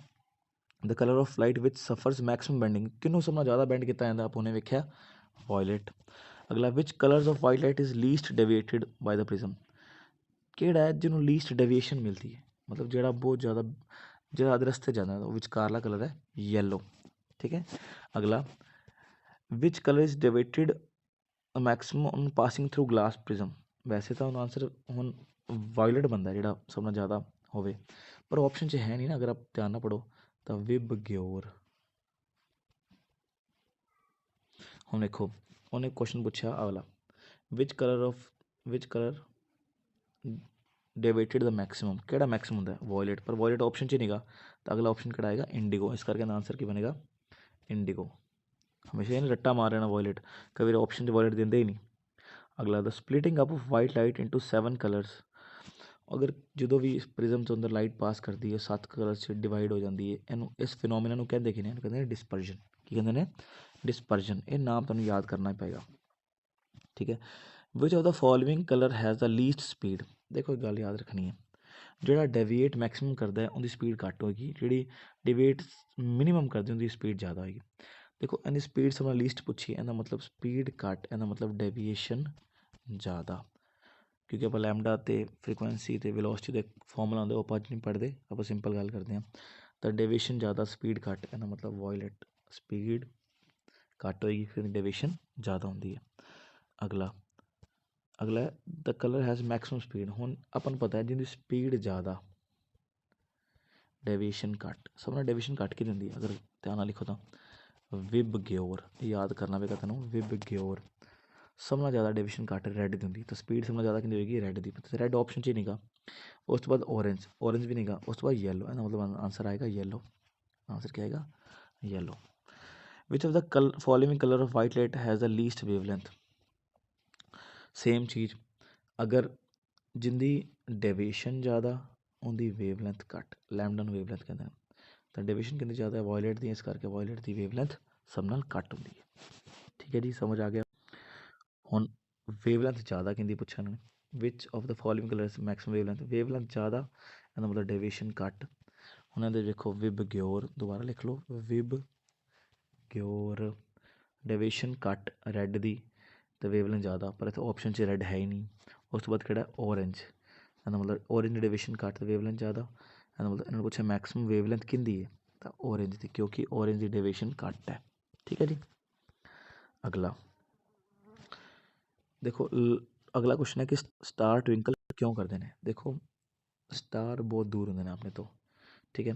the colour of light which suffers maximum bending. ਕਿਹਨੂੰ ਸਭ ਨਾਲ ਜ਼ਿਆਦਾ ਬੈਂਡ ਕੀਤਾ ਜਾਂਦਾ? ਆਪਾਂ ਉਹਨੇ ਵੇਖਿਆ ਵਾਇਲਟ। ਅਗਲਾ which colours of white light is least deviated by the prism. ਕਿਹੜਾ ਹੈ ਜਿਹਨੂੰ ਲੀਸਟ ਡੇਵੀਏਸ਼ਨ ਮਿਲਦੀ ਹੈ, ਮਤਲਬ ਜਿਹੜਾ ਬਹੁਤ ਜ਼ਿਆਦਾ, ਜਿਹੜਾ ਅਦਰ ਰਸਤੇ ਜਾਂਦਾ, ਉਹ ਵਿਚਕਾਰਲਾ ਕਲਰ ਹੈ ਯੈਲੋ। ਠੀਕ ਹੈ। ਅਗਲਾ which colour is deviated maximum on passing through glass prism. ਵੈਸੇ ਤਾਂ ਹੁਣ ਆਨਸਰ ਹੁਣ ਵਾਇਲਟ ਬੰਦਾ ਜਿਹੜਾ ਸਭ ਨਾਲ ਜ਼ਿਆਦਾ ਹੋਵੇ, ਪਰ ਆਪਸ਼ਨ 'ਚ ਹੈ ਨਹੀਂ ਨਾ, ਅਗਰ ਆਪ ਧਿਆਨ ਨਾਲ ਪੜ੍ਹੋ ਤਾਂ ਵਿਬਗਿਓਰ। ਹੁਣ ਦੇਖੋ ਉਹਨੇ ਕੁਐਸਚਨ ਪੁੱਛਿਆ ਅਗਲਾ ਵਿਚ ਕਲਰ ਡੇਵੀਏਟਿਡ ਦਾ ਮੈਕਸਿਮਮ। ਕਿਹੜਾ ਮੈਕਸਿਮਮ ਹੁੰਦਾ? ਵਾਇਲਟ। ਪਰ ਵਾਇਲਟ ਆਪਸ਼ਨ 'ਚ ਨਹੀਂਗਾ, ਤਾਂ ਅਗਲਾ ਆਪਸ਼ਨ ਕਿਹੜਾ ਆਏਗਾ? ਇੰਡੀਗੋ। ਇਸ ਕਰਕੇ ਆਨਸਰ ਕੀ ਬਣੇਗਾ? ਇੰਡੀਗੋ। ਹਮੇਸ਼ਾ ਇਹਨੇ ਰੱਟਾ ਮਾਰ ਲੈਣਾ ਵਾਇਲਟ, ਕਈ ਵਾਰ ਆਪਸ਼ਨ 'ਚ ਵਾਇਲਟ ਦਿੰਦੇ ਹੀ ਨਹੀਂ। ਅਗਲਾ the splitting up of white light into 7 colours. ਅਗਰ ਜਦੋਂ ਵੀ ਪ੍ਰਿਜ਼ਮ ਤੋਂ ਅੰਦਰ ਲਾਈਟ ਪਾਸ ਕਰਦੀ ਹੈ 7 ਕਲਰ 'ਚ ਡਿਵਾਈਡ ਹੋ ਜਾਂਦੀ ਹੈ, ਇਹਨੂੰ ਇਸ ਫਿਨੋਮੀਨਾ ਨੂੰ ਕਹਿੰਦੇ ਕੀ ਨੇ? ਇਹਨੂੰ ਕਹਿੰਦੇ ਨੇ ਡਿਸਪਰਜਨ। ਕੀ ਕਹਿੰਦੇ ਨੇ? ਡਿਸਪਰਜਨ। ਇਹ ਨਾਮ ਤੁਹਾਨੂੰ ਯਾਦ ਕਰਨਾ ਪਏਗਾ। ਠੀਕ ਹੈ। ਵਿਚ of the following colour has the least speed. ਦੇਖੋ ਇੱਕ ਗੱਲ ਯਾਦ ਰੱਖਣੀ ਹੈ, ਜਿਹੜਾ ਡੈਵੀਏਟ ਮੈਕਸਿਮਮ ਕਰਦਾ ਹੈ ਉਹਦੀ ਸਪੀਡ ਘੱਟ ਹੋਏਗੀ, ਜਿਹੜੀ ਡਿਵੇਟ ਮਿਨੀਮਮ ਕਰਦੀ ਉਹਦੀ ਸਪੀਡ ਜ਼ਿਆਦਾ ਹੋਏਗੀ। ਦੇਖੋ ਇਹਦੀ ਸਪੀਡ ਸਭ ਨਾਲ ਲੀਸਟ ਪੁੱਛੀ, ਇਹਦਾ ਮਤਲਬ ਸਪੀਡ ਘੱਟ, ਇਹਦਾ ਮਤਲਬ ਡੈਵੀਏਸ਼ਨ ਜ਼ਿਆਦਾ। ਕਿਉਂਕਿ ਆਪਾਂ ਲੈਮਡਾ ਅਤੇ ਫ੍ਰੀਕੁਐਂਸੀ ਅਤੇ ਵੈਲੋਸਿਟੀ ਦੇ ਫਾਰਮੂਲਾ ਹੁੰਦੇ ਉਹ ਆਪਾਂ ਨਹੀਂ ਪੜ੍ਹਦੇ, ਆਪਾਂ ਸਿੰਪਲ ਗੱਲ ਕਰਦੇ ਹਾਂ। ਤਾਂ ਡੇਵੀਏਸ਼ਨ ਜ਼ਿਆਦਾ, ਸਪੀਡ ਘੱਟ, ਇਹਦਾ ਮਤਲਬ ਵਾਇਲਟ। ਸਪੀਡ ਘੱਟ ਹੋਏਗੀ, ਫਿਰ ਡੇਵੀਏਸ਼ਨ ਜ਼ਿਆਦਾ ਹੁੰਦੀ ਹੈ। ਅਗਲਾ ਦ ਕਲਰ ਹੈਜ਼ ਮੈਕਸਿਮਮ ਸਪੀਡ। ਹੁਣ ਆਪਾਂ ਨੂੰ ਪਤਾ ਹੈ ਜਿਹਦੀ ਸਪੀਡ ਜ਼ਿਆਦਾ, ਡੇਵੀਏਸ਼ਨ ਘੱਟ। ਸਭ ਨਾਲ ਡੇਵੀਏਸ਼ਨ ਘੱਟ ਕੀ ਦਿੰਦੀ ਹੈ? ਅਗਰ ਧਿਆਨ ਨਾਲ ਲਿਖੋ ਤਾਂ ਵਿਬਗਿਓਰ। ਯਾਦ ਕਰਨਾ ਪਏਗਾ ਤੁਹਾਨੂੰ, ਵਿਬਗਿਓਰ। ਸਭ ਨਾਲ ਜ਼ਿਆਦਾ ਡੇਵੀਏਸ਼ਨ ਘੱਟ ਰੈੱਡ ਦੀ ਹੁੰਦੀ, ਤਾਂ ਸਪੀਡ ਸਭ ਨਾਲ ਜ਼ਿਆਦਾ ਕਿੰਨੀ ਹੋਏਗੀ? ਰੈੱਡ ਦੀ। ਰੈੱਡ ਆਪਸ਼ਨ 'ਚ ਹੀ ਨਹੀਂਗਾ। ਉਸ ਤੋਂ ਬਾਅਦ ਔਰੇਂਜ ਵੀ ਨਹੀਂਗਾ। ਉਸ ਤੋਂ ਬਾਅਦ ਯੈਲੋ, ਇਹਦਾ ਮਤਲਬ ਆਂਸਰ ਆਏਗਾ ਯੈਲੋ। ਆਂਸਰ ਕੀ ਆਏਗਾ? Yellow. Which of the following colour of white light has the least wavelength. Same ਚੀਜ਼, ਅਗਰ ਜਿੰਦੀ ਡੇਵੀਏਸ਼ਨ ਜ਼ਿਆਦਾ ਉਹਦੀ ਵੇਵਲੈਂਥ ਘੱਟ, ਲੈਮਡਾ ਨੂੰ ਵੇਵਲੈਂਥ ਕਹਿੰਦੇ ਨੇ। ਤਾਂ ਡੇਵੀਏਸ਼ਨ ਕਿੰਨੀ ਜ਼ਿਆਦਾ ਹੈ? ਵਾਇਲਟ ਦੀ, ਇਸ ਕਰਕੇ ਵਾਇਲਟ ਦੀ ਵੇਵਲੈਂਥ ਸਭ ਨਾਲ ਘੱਟ ਹੁੰਦੀ ਹੈ। ਠੀਕ ਹੈ ਜੀ, ਸਮਝ ਆ ਗਿਆ। ਹੁਣ ਵੇਵਲੈਂਥ ਜ਼ਿਆਦਾ ਕਿੰਦੀ ਪੁੱਛਿਆ ਇਹਨਾਂ ਨੇ? ਵਿਚ of the following colours maximum wavelength ਜ਼ਿਆਦਾ, ਇਹਦਾ ਮਤਲਬ ਡੇਵੀਏਸ਼ਨ ਘੱਟ। ਹੁਣ ਇਹਦੇ ਵੇਖੋ ਵਿਬਗਿਓਰ, ਦੁਬਾਰਾ ਲਿਖ ਲਓ ਵਿਬਗਿਓਰ। ਡੇਵੀਏਸ਼ਨ ਘੱਟ ਰੈੱਡ ਦੀ, ਅਤੇ ਵੇਵਲੈਂਥ ਜ਼ਿਆਦਾ, ਪਰ ਇੱਥੇ ਆਪਸ਼ਨ 'ਚ ਰੈੱਡ ਹੈ ਹੀ ਨਹੀਂ। ਉਸ ਤੋਂ ਬਾਅਦ ਕਿਹੜਾ? ਔਰੇਂਜ। ਇਹਦਾ ਮਤਲਬ ਔਰੇਂਜ ਡੇਵੀਏਸ਼ਨ ਘੱਟ ਅਤੇ ਵੇਵਲੈਂਥ ਜ਼ਿਆਦਾ। ਇਹਦਾ ਮਤਲਬ ਇਹਨਾਂ ਨੂੰ ਪੁੱਛਿਆ ਮੈਕਸਿਮਮ ਵੇਵਲੈਂਥ ਕਿਹਦੀ ਹੈ? ਤਾਂ ਔਰੇਂਜ ਦੀ, ਕਿਉਂਕਿ ਔਰੇਂਜ ਦੀ ਡੇਵੀਏਸ਼ਨ ਘੱਟ ਹੈ। ਠੀਕ ਹੈ ਜੀ। ਅਗਲਾ ਦੇਖੋ ਅਗਲਾ ਕੁਐਸਚਨ ਹੈ ਕਿ ਸਟਾਰ ਟਵਿੰਕਲ ਕਿਉਂ ਕਰਦੇ ਨੇ? ਦੇਖੋ ਸਟਾਰ ਬਹੁਤ ਦੂਰ ਹੁੰਦੇ ਨੇ ਆਪਣੇ ਤੋਂ। ਠੀਕ ਹੈ।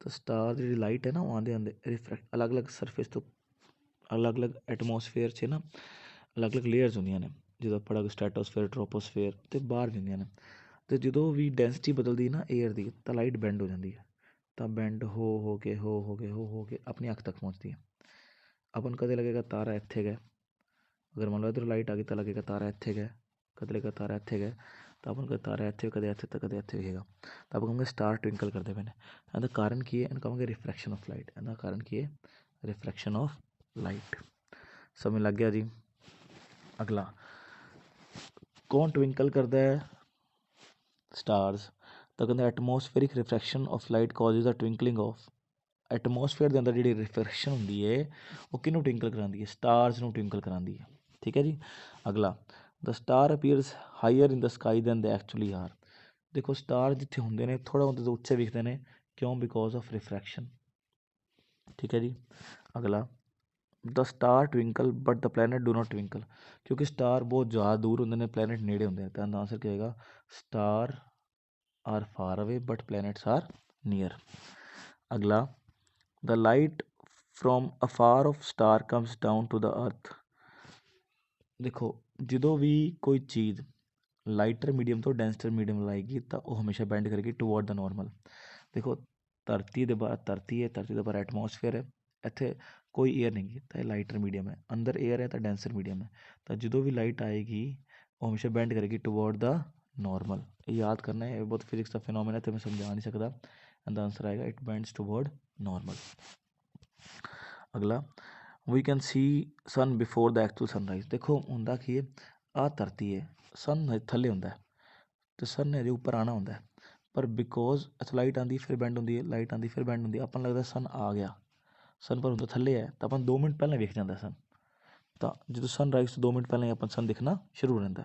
ਤਾਂ ਸਟਾਰ ਦੀ ਜਿਹੜੀ ਲਾਈਟ ਹੈ ਨਾ, ਉਹ ਆਉਂਦੇ ਅਲੱਗ ਅਲੱਗ ਸਰਫੇਸ ਤੋਂ, ਅਲੱਗ ਅਲੱਗ ਐਟਮੋਸਫੇਅਰ 'ਚ ਨਾ ਅਲੱਗ ਅਲੱਗ ਲੇਅਰਸ ਹੁੰਦੀਆਂ ਨੇ। ਜਦੋਂ ਪੜ੍ਹਾਂਗੇ ਸਟ੍ਰੈਟੋਸਫੇਅਰ, ਟ੍ਰੋਪੋਸਫੇਅਰ, ਅਤੇ ਬਾਹਰ ਵੀ ਹੁੰਦੀਆਂ ਨੇ। ਅਤੇ ਜਦੋਂ ਵੀ ਡੈਂਸਿਟੀ ਬਦਲਦੀ ਨਾ ਏਅਰ ਦੀ, ਤਾਂ ਲਾਈਟ ਬੈਂਡ ਹੋ ਜਾਂਦੀ ਹੈ। ਤਾਂ ਬੈਂਡ ਹੋ ਕੇ ਆਪਣੀ ਅੱਖ ਤੱਕ ਪਹੁੰਚਦੀ ਹੈ। ਆਪਾਂ ਨੂੰ ਕਦੇ ਲੱਗੇਗਾ ਤਾਰਾ ਇੱਥੇ ਗਿਆ, ਅਗਰ ਮੰਨ ਲਓ ਇੱਧਰੋਂ ਲਾਈਟ ਆ ਗਈ ਤਾਂ ਲੱਗੇਗਾ ਤਾਰਾ ਇੱਥੇ ਗਿਆ, ਕਦੇ ਲੱਗੇਗਾ ਤਾਰਾ ਇੱਥੇ ਗਿਆ। ਤਾਂ ਆਪਾਂ ਨੂੰ ਕਦੇ ਤਾਰਾ ਇੱਥੇ, ਕਦੇ ਇੱਥੇ, ਤਾਂ ਕਦੇ ਇੱਥੇ ਵਿਖੇਗਾ। ਤਾਂ ਆਪਾਂ ਕਹਾਂਗੇ ਸਟਾਰ ਟਵਿੰਕਲ ਕਰਦੇ ਪਏ ਨੇ। ਇਹਦਾ ਕਾਰਨ ਕੀ ਹੈ? ਇਹਨੂੰ ਕਹਾਂਗੇ ਰਿਫਰੈਕਸ਼ਨ ਆਫ ਲਾਈਟ। ਇਹਦਾ ਕਾਰਨ ਕੀ ਹੈ? ਰਿਫਰੈਕਸ਼ਨ ਆਫ ਲਾਈਟ। ਸਮਝ ਲੱਗ ਗਿਆ ਜੀ। ਅਗਲਾ ਕੌਣ ਟਵਿੰਕਲ ਕਰਦਾ ਹੈ? ਸਟਾਰਸ। ਤਾਂ ਕਹਿੰਦਾ atmospheric refraction of light causes the twinkling of. Atmosphere ਦੇ ਅੰਦਰ ਜਿਹੜੀ ਰਿਫਰੈਕਸ਼ਨ ਹੁੰਦੀ ਹੈ ਉਹ ਕਿਹਨੂੰ ਟਵਿੰਕਲ ਕਰਾਉਂਦੀ ਹੈ? ਸਟਾਰਸ ਨੂੰ ਟਵਿੰਕਲ ਕਰਾਉਂਦੀ ਹੈ। ਠੀਕ ਹੈ ਜੀ। ਅਗਲਾ the star appears higher in the sky than they actually are. ਦੇਖੋ ਸਟਾਰ ਜਿੱਥੇ ਹੁੰਦੇ ਨੇ ਥੋੜ੍ਹਾ ਉਹਦੇ ਤੋਂ ਉੱਚੇ ਵਿਖਦੇ ਨੇ, ਕਿਉਂ? Because of refraction. ਠੀਕ ਹੈ ਜੀ। ਅਗਲਾ the star twinkle but the planet do not twinkle. ਕਿਉਂਕਿ ਸਟਾਰ ਬਹੁਤ ਜ਼ਿਆਦਾ ਦੂਰ ਹੁੰਦੇ ਨੇ, ਪਲੈਨਟ ਨੇੜੇ ਹੁੰਦੇ ਨੇ। ਤਾਂ ਇਹਦਾ ਆਂਸਰ ਕੀ ਹੋਏਗਾ? Star are far away but planets are near. ਅਗਲਾ the light from afar of star comes down to the earth. ਦੇਖੋ ਜਦੋਂ ਵੀ ਕੋਈ ਚੀਜ਼ ਲਾਈਟਰ ਮੀਡੀਅਮ ਤੋਂ ਡੈਂਸਟਰ ਮੀਡੀਅਮ ਲਾਏਗੀ ਤਾਂ ਉਹ ਹਮੇਸ਼ਾ ਬੈਂਡ ਕਰੇਗੀ ਟੂਵਰਡ ਦ ਨੋਰਮਲ। ਦੇਖੋ ਧਰਤੀ ਦੇ ਬਾਹਰ ਧਰਤੀ ਹੈ, ਧਰਤੀ ਦੇ ਬਾਹਰ ਐਟਮੋਸਫੇਅਰ ਹੈ, ਇੱਥੇ ਕੋਈ ਏਅਰ ਨਹੀਂ ਗੀ, ਤਾਂ ਇਹ ਲਾਈਟਰ ਮੀਡੀਅਮ ਹੈ। ਅੰਦਰ ਏਅਰ ਹੈ ਤਾਂ ਡੈਂਸਰ ਮੀਡੀਅਮ ਹੈ। ਤਾਂ ਜਦੋਂ ਵੀ ਲਾਈਟ ਆਏਗੀ ਉਹ ਹਮੇਸ਼ਾ ਬੈਂਡ ਕਰੇਗੀ ਟੂਵਰਡ ਦਾ नॉर्मल। याद करना है, बहुत फिजिक्स का फिनोमेना तो मैं समझा नहीं सकता। एंड द आंसर आएगा इट बेंड्स टुवर्ड नॉर्मल। अगला, we can see sun before the actual sunrise. देखो ਹੁੰਦਾ ਕੀ ਹੈ, ਆਹ ਧਰਤੀ ਹੈ, ਸਨ ਥੱਲੇ ਹੁੰਦਾ ਤੇ ਸਨ ਨੇ ਅਜੇ ਉੱਪਰ ਆਉਣਾ ਹੁੰਦਾ, ਪਰ ਬਿਕੋਜ਼ ਇੱਥੇ ਲਾਈਟ ਆਉਂਦੀ ਫਿਰ ਬੈਂਡ ਹੁੰਦੀ ਹੈ, ਲਾਈਟ ਆਉਂਦੀ ਫਿਰ ਬੈਂਡ ਹੁੰਦੀ ਹੈ, ਆਪਾਂ ਨੂੰ ਲੱਗਦਾ ਸਨ ਆ ਗਿਆ, ਸਨ ਪਰ ਹੁੰਦਾ ਥੱਲੇ ਹੈ, ਤਾਂ ਆਪਾਂ 2 ਮਿੰਟ ਪਹਿਲਾਂ ਵੇਖ ਜਾਂਦਾ ਸਨ। ਤਾਂ ਜਦੋਂ ਸਨਰਾਈਜ਼ ਤੋਂ 2 ਮਿੰਟ ਪਹਿਲਾਂ ਹੀ ਆਪਾਂ ਨੂੰ ਸਨ ਦਿਖਣਾ ਸ਼ੁਰੂ ਹੋ ਜਾਂਦਾ।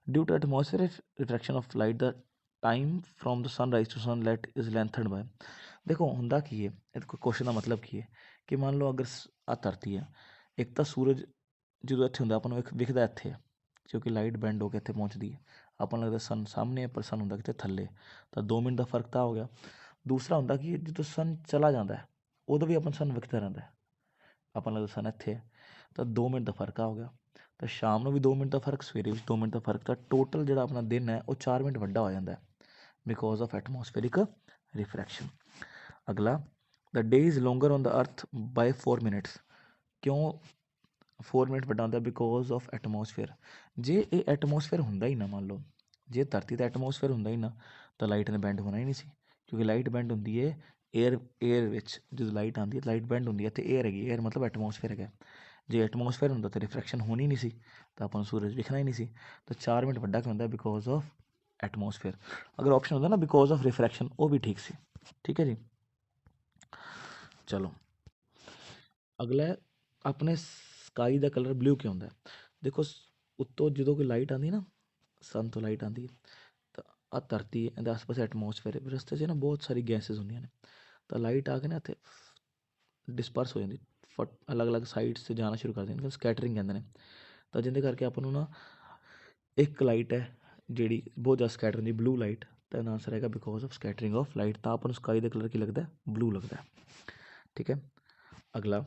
Due to atmosphere refraction of light the time from the sunrise to sunlight is lengthened by. ਦੇਖੋ ਹੁੰਦਾ ਕੀ ਹੈ, ਇਹਦੇ ਕੋਈ ਕੁਐਸਚਨ ਦਾ ਮਤਲਬ ਕੀ ਹੈ ਕਿ ਮੰਨ ਲਓ ਅਗਰ ਆਹ ਧਰਤੀ ਹੈ, ਇੱਕ ਤਾਂ ਸੂਰਜ ਜਦੋਂ ਇੱਥੇ ਹੁੰਦਾ ਆਪਾਂ ਨੂੰ ਵਿਖਦਾ ਇੱਥੇ ਹੈ, ਕਿਉਂਕਿ ਲਾਈਟ ਬੈਂਡ ਹੋ ਕੇ ਇੱਥੇ ਪਹੁੰਚਦੀ ਹੈ, ਆਪਾਂ ਨੂੰ ਲੱਗਦਾ ਸਨ ਸਾਹਮਣੇ ਹੈ ਪਰ ਸਨ ਹੁੰਦਾ ਕਿਤੇ ਥੱਲੇ, ਤਾਂ 2 ਮਿੰਟ ਦਾ ਫਰਕ ਤਾਂ ਹੋ ਗਿਆ। ਦੂਸਰਾ ਹੁੰਦਾ ਕਿ ਜਦੋਂ ਸਨ ਚਲਾ ਜਾਂਦਾ ਹੈ ਉਦੋਂ ਵੀ ਆਪਾਂ ਨੂੰ ਸਨ ਵਿਖਦਾ ਰਹਿੰਦਾ, ਆਪਾਂ ਨੂੰ ਲੱਗਦਾ ਸਨ ਇੱਥੇ ਹੈ, ਤਾਂ 2 ਮਿੰਟ ਦਾ ਫਰਕ ਆ ਹੋ ਗਿਆ। ਤਾਂ ਸ਼ਾਮ ਨੂੰ ਵੀ 2 ਮਿੰਟ ਦਾ ਫਰਕ, ਸਵੇਰੇ ਵੀ 2 ਮਿੰਟ ਦਾ ਫਰਕ, ਤਾਂ ਟੋਟਲ ਜਿਹੜਾ ਆਪਣਾ ਦਿਨ ਹੈ ਉਹ 4 ਮਿੰਟ ਵੱਡਾ ਹੋ ਜਾਂਦਾ ਬਿਕੋਜ਼ ਆਫ ਐਟਮੋਸਫੇਰਿਕ ਰਿਫਰੈਕਸ਼ਨ। ਅਗਲਾ, ਦ ਡੇ ਇਜ਼ ਲੋਂਗਰ ਔਨ ਦ ਅਰਥ ਬਾਏ 4 ਮਿੰਟਸ। ਕਿਉਂ 4 ਮਿੰਟ ਵੱਡਾ ਹੁੰਦਾ? Because of atmosphere. ਜੇ ਇਹ ਐਟਮੋਸਫੇਅਰ ਹੁੰਦਾ ਹੀ ਨਾ, ਮੰਨ ਲਓ ਜੇ ਧਰਤੀ ਦਾ ਐਟਮੋਸਫੇਅਰ ਹੁੰਦਾ ਹੀ ਨਾ, ਤਾਂ ਲਾਈਟ ਨੇ ਬੈਂਡ ਹੋਣਾ ਹੀ ਨਹੀਂ ਸੀ, ਕਿਉਂਕਿ ਲਾਈਟ ਬੈਂਡ ਹੁੰਦੀ ਹੈ ਏਅਰ ਵਿੱਚ। ਜਦੋਂ ਲਾਈਟ ਆਉਂਦੀ ਹੈ ਲਾਈਟ ਬੈਂਡ ਹੁੰਦੀ ਹੈ, ਅਤੇ ਏਅਰ ਹੈਗੀ, ਏਅਰ ਮਤਲਬ ਐਟਮੋਸਫੇਅਰ ਹੈਗਾ। ਜੇ ਐਟਮੋਸਫੇਅਰ ਹੁੰਦਾ ਤਾਂ ਰਿਫਰੈਕਸ਼ਨ ਹੋਣੀ ਨਹੀਂ ਸੀ, ਤਾਂ ਆਪਾਂ ਨੂੰ ਸੂਰਜ ਵਿਖਣਾ ਹੀ ਨਹੀਂ ਸੀ। ਤਾਂ 4 ਮਿੰਟ ਵੱਡਾ ਕਿਉਂ ਹੁੰਦਾ? Because of atmosphere. ਅਗਰ ਆਪਸ਼ਨ ਹੁੰਦਾ ਨਾ ਬਿਕੋਜ਼ ਆਫ ਰਿਫਰੈਕਸ਼ਨ, ਉਹ ਵੀ ਠੀਕ ਸੀ। ਠੀਕ ਹੈ ਜੀ। ਚਲੋ ਅਗਲਾ, ਆਪਣੇ ਸਕਾਈ ਦਾ ਕਲਰ ਬਲੂ ਕਿਉਂ ਹੁੰਦਾ? ਦੇਖੋ ਉੱਤੋਂ ਜਦੋਂ ਕੋਈ ਲਾਈਟ ਆਉਂਦੀ ਨਾ, ਸਨ ਤੋਂ ਲਾਈਟ ਆਉਂਦੀ ਹੈ, ਤਾਂ ਆਹ ਧਰਤੀ ਇਹਦੇ ਆਸ ਪਾਸ ਐਟਮੋਸਫੇਅਰ ਹੈ, ਰਸਤੇ 'ਚ ਨਾ ਬਹੁਤ ਸਾਰੀ ਗੈਸਿਸ ਹੁੰਦੀਆਂ ਨੇ, ਤਾਂ ਲਾਈਟ ਆ ਕੇ ਨਾ ਇੱਥੇ ਡਿਸਪਰਸ ਹੋ ਜਾਂਦੀ, ਅਲੱਗ ਅਲੱਗ ਸਾਈਡਸ 'ਤੇ ਜਾਣਾ ਸ਼ੁਰੂ ਕਰ ਦਿੰਦੀ, ਸਕੈਟਰਿੰਗ ਕਹਿੰਦੇ ਨੇ। ਤਾਂ ਜਿਹਦੇ ਕਰਕੇ ਆਪਾਂ ਨੂੰ ਨਾ ਇੱਕ ਲਾਈਟ ਹੈ ਜਿਹੜੀ ਬਹੁਤ ਜ਼ਿਆਦਾ ਸਕੈਟਰ ਹੁੰਦੀ, ਬਲੂ ਲਾਈਟ, ਤਾਂ ਇਹਦਾ ਆਂਸਰ ਹੈਗਾ because of scattering of light. ਤਾਂ ਆਪਾਂ ਨੂੰ ਸਕਾਈ ਦਾ ਕਲਰ ਕੀ ਲੱਗਦਾ? ਬਲੂ ਲੱਗਦਾ। ਠੀਕ ਹੈ। ਅਗਲਾ,